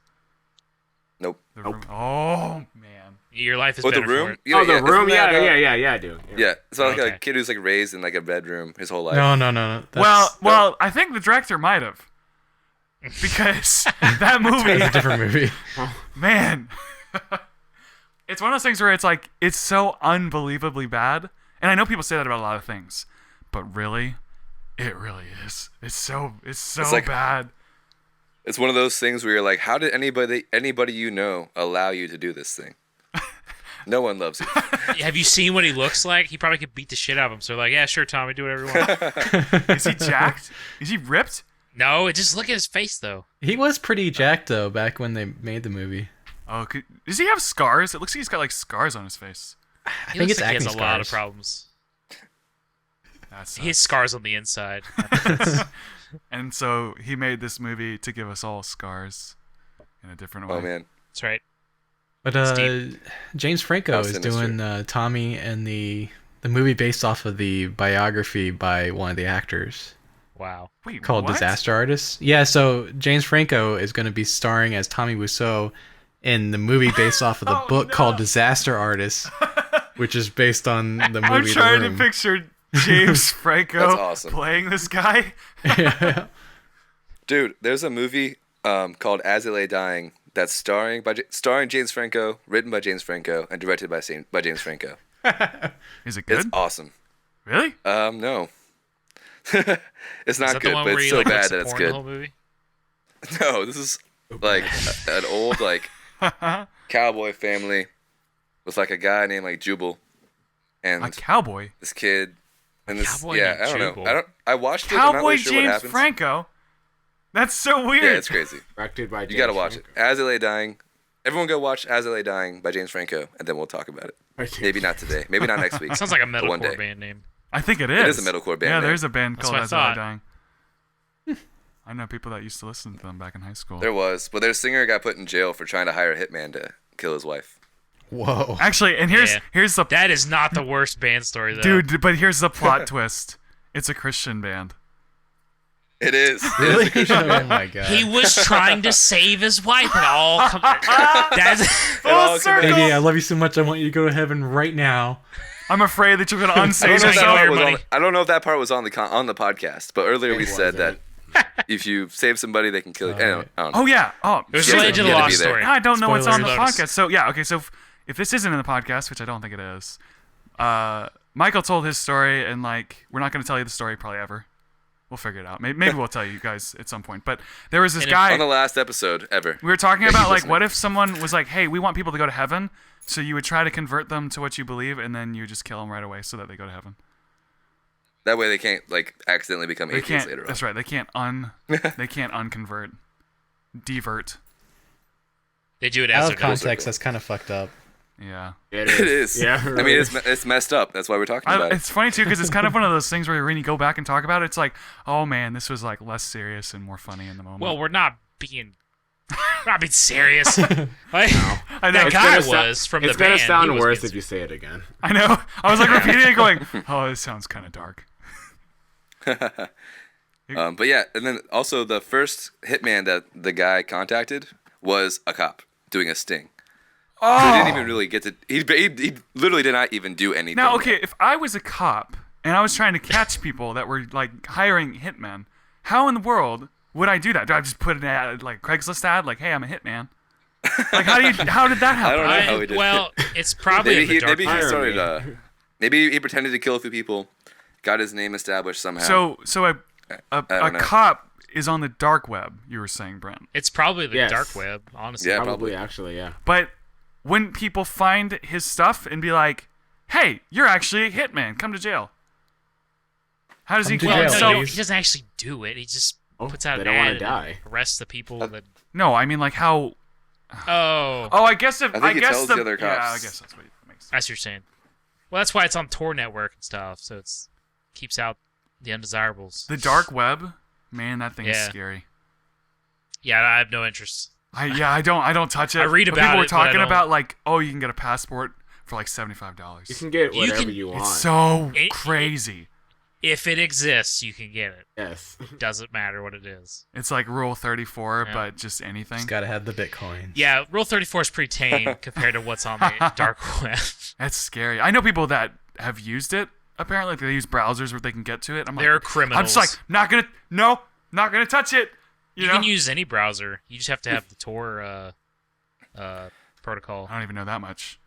Nope. The Room. Oh, man. Your life is What, better the room? for it. Yeah, Oh, the yeah. room. Isn't that, Yeah, I do. Yeah, it's about like Okay. a kid who's like raised in like a bedroom his whole life. No. Well, I think the director might have. Because that movie, It's a different movie. man. It's one of those things where it's like, it's so unbelievably bad. And I know people say that about a lot of things. But really, it really is. It's so like- bad. It's one of those things where you're like, how did anybody you know allow you to do this thing? No one loves you. Have you seen what he looks like? He probably could beat the shit out of him. So they're like, yeah, sure, Tommy, do whatever you want. Is he jacked? Is he ripped? No, just look at his face, though. He was pretty jacked though back when they made the movie. Oh, does he have scars? It looks like he's got like scars on his face. I He think looks it's like he has acne a lot of scars. problems. That's He has scars on the inside. and so he made this movie to give us all scars in a different way. Oh man. That's right. But Steve. James Franco How is sinister. doing Tommy and the movie based off of the biography by one of the actors Wow. Wait, called what? Disaster Artist. Yeah, so James Franco is going to be starring as Tommy Wiseau in the movie based off of the Oh, book no. called Disaster Artist, which is based on the movie I'm The trying to Room. picture James Franco That's awesome. playing this guy. Dude, there's a movie called As I Lay Dying that's starring James Franco, written by James Franco, and directed by James Franco. Is it It's good? awesome. Really? No. It's Is not that good, the one but where it's he so like, bad looks that at it's porn the good. whole movie? No, this is like an old like cowboy family with like a guy named like Jubal and A cowboy? this kid and this cowboy yeah, named I don't Jubal? know. I watched it. I'm not Cowboy really sure what James happens. Franco? That's so weird. Yeah, it's crazy. Directed by You gotta watch it. As I Lay Dying. Everyone go watch As I Lay Dying by James Franco, and then we'll talk about it. Maybe not today. Maybe not next week. Sounds like a but one day. metalcore band name. I think it is. is a metalcore band Yeah, name. there's a band That's called what I As I Lay thought. Dying. I know people that used to listen to them back in high school. There was, but their singer got put in jail for trying to hire a hitman to kill his wife. Whoa. Actually, and Yeah. here's the That is not the worst band story, though. dude, but here's the plot twist. It's a Christian band. It is. Really? Oh my god. He was trying to save his wife, and all that's Full circle. Baby, I love you so much. I want you to go to heaven right now. I'm afraid that you're gonna I unsave don't, know if that Thank you, yourself. part was on, everybody. I don't know if that part was on the podcast, but earlier we It said that wasn't. if you save somebody, they can kill you. Anyway, I don't know. Oh yeah. Oh, it was shit. related to the You had to lost be there. story. I don't know what's on the Spoilers. podcast. So yeah, okay. So if this isn't in the podcast, which I don't think it is, Michael told his story, and like we're not gonna tell you the story probably ever. We'll figure it out. Maybe we'll tell you guys at some point. But there was this And if- guy. On the last episode ever. We were talking Yeah, about keep like listening. what if someone was like, "Hey, we want people to go to heaven," so you would try to convert them to what you believe, and then you would just kill them right away so that they go to heaven. That way they can't like accidentally become They atheists can't. later on. That's right. They can't unconvert, divert. They do it as Out they're of done. context, that's kind of fucked up. Yeah. It It is. Yeah. I mean, it's messed up. That's why we're talking about it. It's funny too because it's kind of one of those things where when you go back and talk about it, it's like, oh man, this was like less serious and more funny in the moment. Well, we're not being serious. Like, I know. that It's guy gonna sou- was from it's the band. gonna sound He was worse being if you say it again. I know. I was like repeating it, going, "Oh, this sounds kind of dark." But yeah, and then also the first hitman that the guy contacted was a cop doing a sting. So he didn't even really get to. He literally did not even do anything. Now, okay, if I was a cop and I was trying to catch people that were like hiring hitmen, how in the world would I do that? Do I just put an ad, like Craigslist ad, like, "Hey, I'm a hitman"? Like, how did that I happen? don't know how he did. well, it's probably Maybe in the he, dark. maybe he Hire started. me. Maybe he pretended to kill a few people, got his name established somehow. So a don't know. cop is on the dark web. You were saying, Brent, It's probably the Yes. dark web, honestly. Yeah, Probably, probably. actually, yeah. but wouldn't people find his stuff and be like, "Hey, you're actually a hitman. Come to jail"? How does he Come to keep jail, Well, himself? no, please. he doesn't actually do it. He just Oh, puts out they an don't wanna ad and die. arrests the people that. No, I mean like how. Oh, Oh, I guess if I think he guess tells the other Yeah, I cops. guess that's what makes sense. that's what you're saying. Well, that's why it's on Tor Network and stuff. So it's keeps out the undesirables. The dark web, man, that thing is Yeah. scary. Yeah, I have no interest. I don't touch it. I read But about people were it, but I talking don't- about like, oh, you can get a passport for like $75. You can get You whatever can- you want. It's so It- crazy. If it exists, you can get it. Yes. Doesn't matter what it is. It's like Rule 34, Yeah. but just anything. Just gotta have the Bitcoin. Yeah, Rule 34 is pretty tame compared to what's on the dark web. That's scary. I know people that have used it. Apparently, they use browsers where they can get to it. I'm They're like, criminals. I'm just like, not gonna touch it. You You know? can use any browser. You just have to have the Tor protocol. I don't even know that much.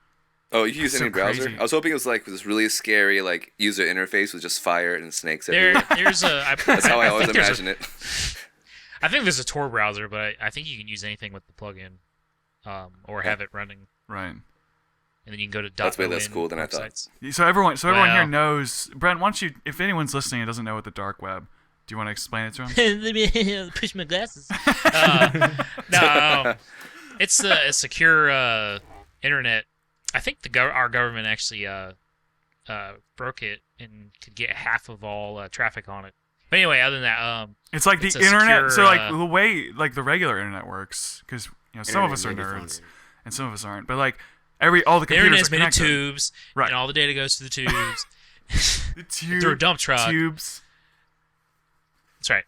Oh, you can use So any browser? crazy. I was hoping it was like this really scary like user interface with just fire and snakes There, everywhere. there's a. That's how I always think there's imagine it. I think there's a Tor browser, but I think you can use anything with the plugin, or have it running, Right. and then you can go to. That's way less .in cool than I thought. websites. So everyone here Wow. knows. Brent, why don't you, if anyone's listening and doesn't know what the dark web, do you want to explain it to them? Let me push my glasses. No, it's a secure internet. I think our government actually broke it and could get half of all traffic on it. But anyway, other than that, It's like It's the a internet. secure, So like the way like the regular internet works, because some of us are Internet nerds megaphone. and some of us aren't. But like all the the computers internet's are made of connected. tubes, Right. and all the data goes through the tubes The through a dump truck. tubes. That's right.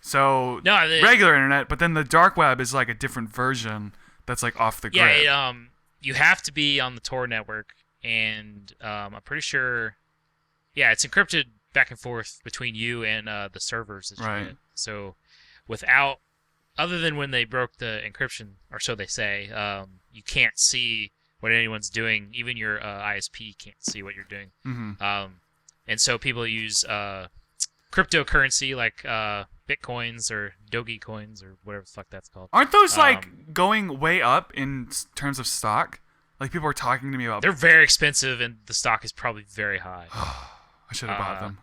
So No, regular internet, but then the dark web is like a different version that's like off the yeah, grid. you have to be on the Tor network, and I'm pretty sure, yeah, it's encrypted back and forth between you and the servers that you Right. get. So, without, other than when they broke the encryption, or so they say, you can't see what anyone's doing. Even your ISP can't see what you're doing. Mm-hmm. And so people use cryptocurrency like Bitcoins or Doge coins or whatever the fuck that's called. Aren't those like going way up in terms of stock? Like people are talking to me about. They're very expensive, and the stock is probably very high. I should have bought them.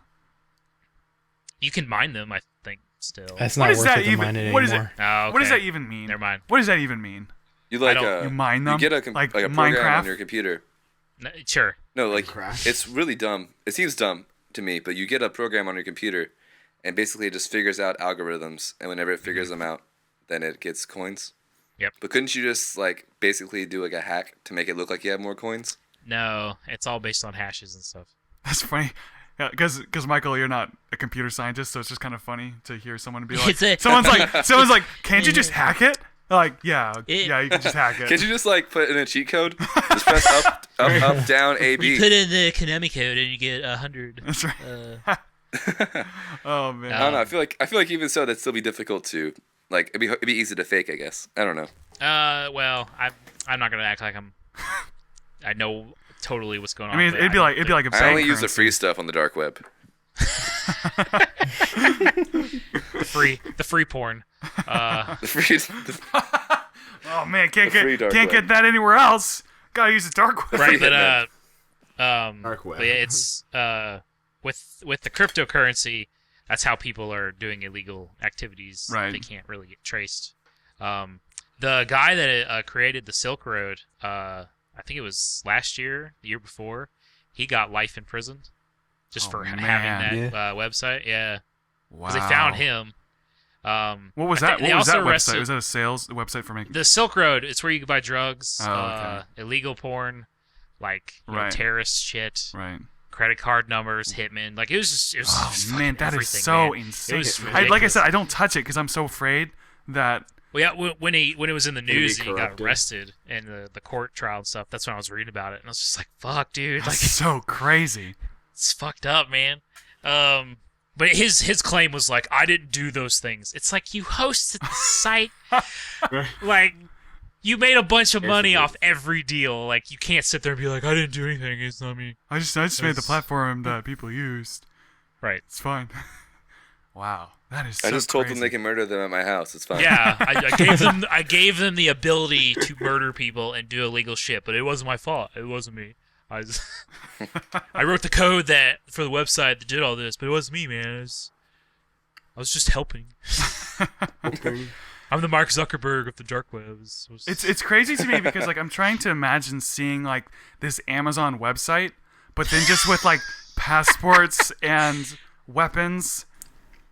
You can mine them, I think, still. That's What not is worth that it to even- mine it what is it? anymore. Oh, okay. What does that even mean? Never mind. What does that even mean? You like don't- You mine them? You get a like a program on Minecraft? your computer. Sure. No, like Minecraft. it's really dumb. It seems dumb to me, but you get a program on your computer, and basically it just figures out algorithms, and whenever it figures them out, then it gets coins. Yep. But couldn't you just like basically do like a hack to make it look like you have more coins? No, it's all based on hashes and stuff. That's funny. Because Michael, you're not a computer scientist, so it's just kind of funny to hear someone be like, It's a- someone's like, can't you just hack it? Like, yeah, It- you can just hack it. Can't you just like put in a cheat code? Just press up, down, A, B. You put in the Konami code and you get 100. That's right. Oh man. I don't know. I feel like even so, that'd still be difficult to like. It'd be easy to fake, I guess. I don't know. Well, I'm not gonna act like I know totally what's going on. I mean, but it'd be like a I bank only use the currency. free stuff on the dark web. the free porn. The free. Oh man, can't The free dark get web. that anywhere else. Gotta use the dark web. Right, but internet. Dark web. but yeah, it's with the cryptocurrency, that's how people are doing illegal activities. Right. They can't really get traced. The guy that created the Silk Road, I think it was last year, the year before, he got life in prison just Oh, for man. having that website. Yeah, Wow. because they found him. What was I that? think they What was also that arrested- website? Was that a sales website for making? The Silk Road, it's where you can buy drugs, Oh, okay. illegal porn, like you know, Right. terrorist shit, Right. credit card numbers, hitmen. Like it was just Oh just man, fucking that is everything, so man. insane. It was Like I ridiculous. said, I don't touch it because I'm so afraid that. Well, yeah, when it was in the be news and he got corrupted. arrested and the court trial and stuff, that's when I was reading about it, and I was just like, "Fuck, dude! Like, That's so crazy. it's fucked up, man." But his claim was like, "I didn't do those things." It's like you hosted the site, like you made a bunch of money off every deal. Like you can't sit there and be like, "I didn't do anything. It's not me." I just made the That's- platform that people used. Right. It's fine. Wow, that is. So I just told them crazy. they can murder them at my house. It's fine. Yeah, I gave them the ability to murder people and do illegal shit, but it wasn't my fault. It wasn't me. I wrote the code that for the website that did all this, but it wasn't me, man. I was just helping. I'm the Mark Zuckerberg of the dark web. It's crazy to me because like I'm trying to imagine seeing like this Amazon website, but then just with like passports and weapons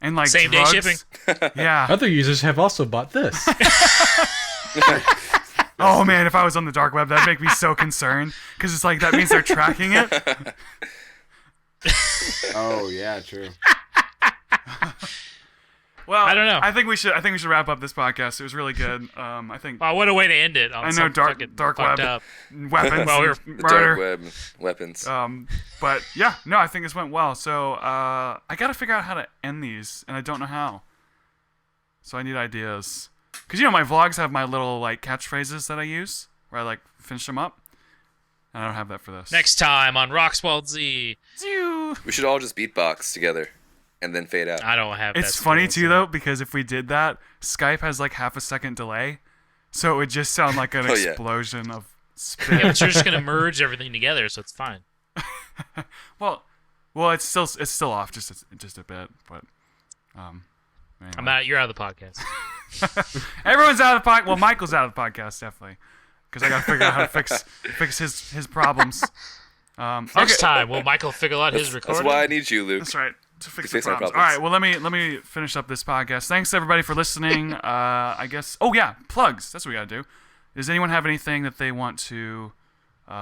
and like same drugs. day shipping. Yeah. Other users have also bought this. Oh man, if I was on the dark web, that'd make me so concerned because it's like that means they're tracking it. Oh yeah, true. Well, I don't know. I think we should wrap up this podcast. It was really good. I think Oh, what a way to end it! On I know something dark fucking web fucked up. weapons, Well, we were- and The murder. dark web weapons. But yeah, no, I think this went well. So I got to figure out how to end these, and I don't know how. So I need ideas. Because, my vlogs have my little, like, catchphrases that I use, where I, like, finish them up. And I don't have that for this. Next time on Roxwald Z. Zew. We should all just beatbox together and then fade out. I don't have that. It's funny, skill, too, so- though, because if we did that, Skype has, like, half a second delay. So it would just sound like an Oh, yeah. explosion of Yeah, spit. but you're just gonna merge everything together, so it's fine. well, it's still off just a bit, but... Anyway. I'm out. You're out of the podcast. Everyone's out of the podcast. Well, Michael's out of the podcast, definitely. Because I got to figure out how to fix his problems. Next time, will Michael figure out his That's recording? why I need you, Luke. That's right. To fix To the fix our problems. problems. All right. Well, let me finish up this podcast. Thanks everybody for listening. I guess. Oh yeah, plugs. That's what we got to do. Does anyone have anything that they want to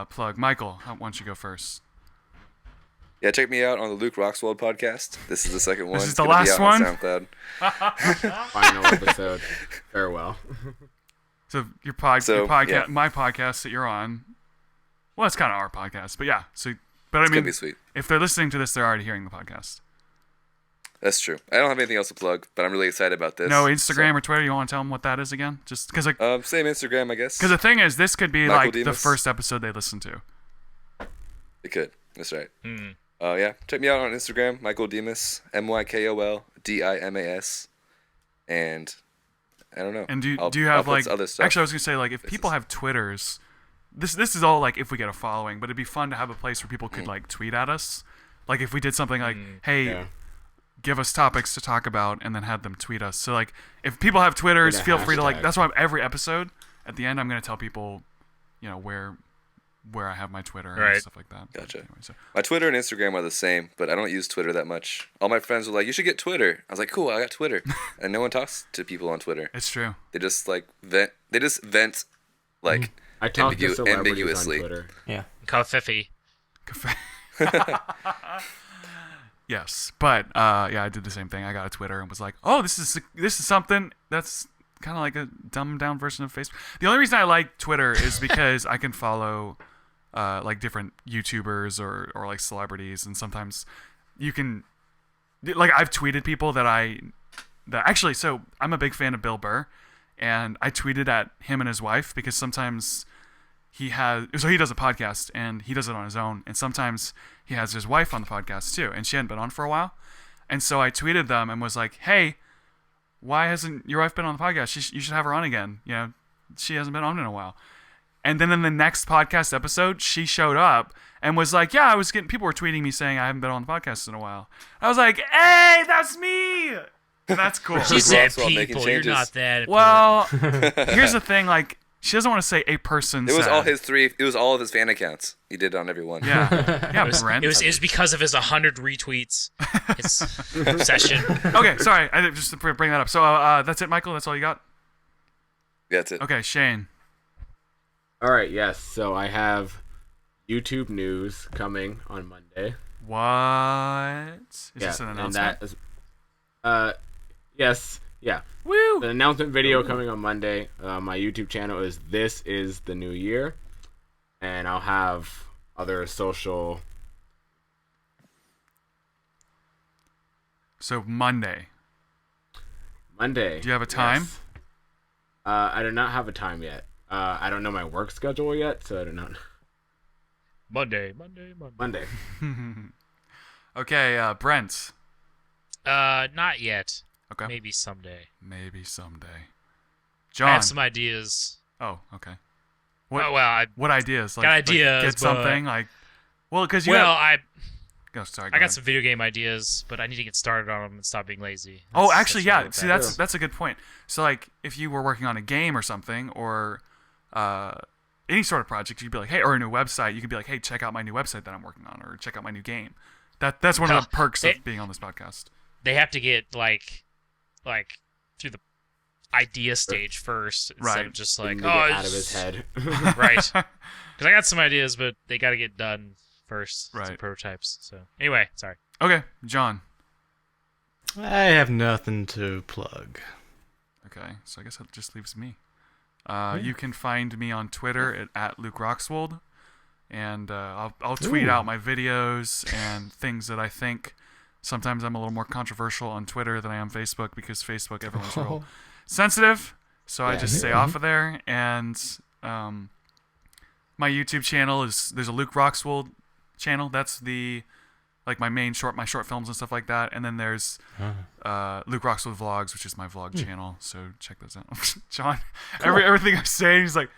plug? Michael, why don't you go first? Yeah, check me out on the Luke Roxwald podcast. This is the second one. is It's the gonna be last out on one? SoundCloud. Final episode. Farewell. So your So, podcast, yeah. my podcast that you're on. Well, it's kind of our podcast, but yeah. But I It's gonna mean, be sweet. if they're listening to this, they're already hearing the podcast. That's true. I don't have anything else to plug, but I'm really excited about this. No Instagram or Twitter. You want to tell them what that is again? Just because like. Same Instagram, I guess. Because the thing is, this could be Michael like the Demas. first episode they listen to. It could. That's right. Hmm. Yeah, check me out on Instagram, Michael Demas, MykolDimas, and I don't know. And do I'll you have put like? other stuff. Actually, I was gonna say like if people have Twitters, this is all like if we get a following, but it'd be fun to have a place where people could like tweet at us, like if we did something like, hey, Yeah. give us topics to talk about, and then had them tweet us. So like if people have Twitters, With a feel free to like. hashtag. That's why every episode at the end I'm gonna tell people, where I have my Twitter and Right. stuff like that. Gotcha. Anyway, so. My Twitter and Instagram are the same, but I don't use Twitter that much. All my friends were like, "You should get Twitter." I was like, "Cool, I got Twitter," and no one talks to people on Twitter. It's true. They just like vent. They just vent, like I talk to celebrities ambiguously. on Twitter. Yeah. Covfefe. Yes, but yeah, I did the same thing. I got a Twitter and was like, "Oh, this is something that's kind of like a dumbed down version of Facebook." The only reason I like Twitter is because I can follow like different YouTubers or like celebrities, and sometimes you can like I've tweeted people that actually. So I'm a big fan of Bill Burr, and I tweeted at him and his wife because sometimes he does a podcast and he does it on his own, and sometimes he has his wife on the podcast too, and she hadn't been on for a while, and so I tweeted them and was like, "Hey, why hasn't your wife been on the podcast? You should have her on again. She hasn't been on in a while." And then in the next podcast episode, she showed up and was like, "Yeah, people were tweeting me saying I haven't been on the podcast in a while." I was like, "Hey, that's me." And that's cool. She said Roxwald making people. You're changes. not that. Well, here's the thing, like she doesn't want to say a person. It was said. all his three. It was all of his fan accounts. He did it on every one. Yeah, yeah, Brent. It was because of his 100 retweets. His obsession. Okay, sorry. I just to bring that up. So that's it, Michael. That's all you got. That's it. Okay, Shane. All right, yes. So I have YouTube news coming on Monday. What is this an and announcement? that is, yes, yeah. Woo! The announcement video coming on Monday. My YouTube channel is This Is the New Year, and I'll have other social. So Monday. Monday. Do you have a time? Yes. I do not have a time yet. I don't know my work schedule yet, so I do not. Monday. Monday. Okay, Brent. Not yet. Okay. Maybe someday. Maybe someday. I John. have some ideas. Oh, okay. Oh, well, I What ideas? Like, Got ideas, Get but- something like Well, because you Well, have... Oh, sorry. I got ahead. some video game ideas, but I need to get started on them and stop being lazy. Oh, That's- actually, that's where I yeah. get See, that. that's a good point. So, like, if you were working on a game or something, or any sort of project, you'd be like, hey, or a new website, you could be like, hey, check out my new website that I'm working on, or check out my new game. That's one of the perks of being on this podcast. They have to get like through the idea stage first, instead Right. of just Like, like out of his head. right. Because I got some ideas, but they got to get done first. Some Right. prototypes. So anyway, sorry. Okay, John. I have nothing to plug. Okay, so I guess that just leaves me. You can find me on Twitter at Luke Roxwold, and I'll tweet Ooh. out my videos and things that I think. Sometimes I'm a little more controversial on Twitter than I am Facebook, because Facebook, everyone's real sensitive, so I just stay off of there. And my YouTube channel there's a Luke Roxwold channel. That's my short films and stuff like that. And then there's Luke Roxwold Vlogs, which is my vlog channel. So check those out. John, everything I'm saying, he's like,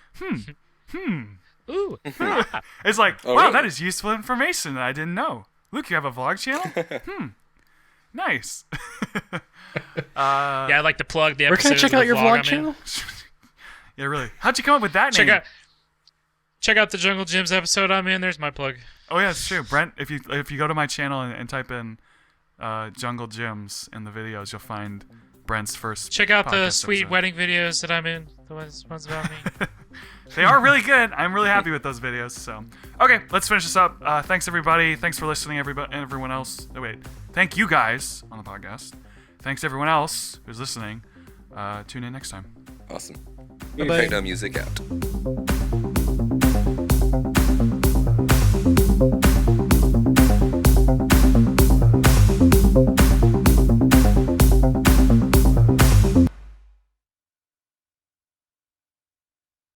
Ooh. It's like, Oh, wow, really? that is useful information that I didn't know. Luke, you have a vlog channel? Nice. Yeah, I'd like to plug the Where can I episodes check of out the your vlog vlog I'm in. channel? Yeah, really. How'd you come up with that Check name? out the Jungle Gyms episode I'm in. There's my plug. Oh yeah, it's true. Brent, if you go to my channel and type in Jungle Gyms in the videos, you'll find Brent's first. Check out the podcast sweet episode. wedding videos that I'm in. The ones about me. They are really good. I'm really happy with those videos. So, okay, let's finish this up. Thanks everybody. Thanks for listening, everybody, and everyone else. Oh wait, thank you guys on the podcast. Thanks everyone else who's listening. Tune in next time. Awesome. Bye-bye. Techno music out.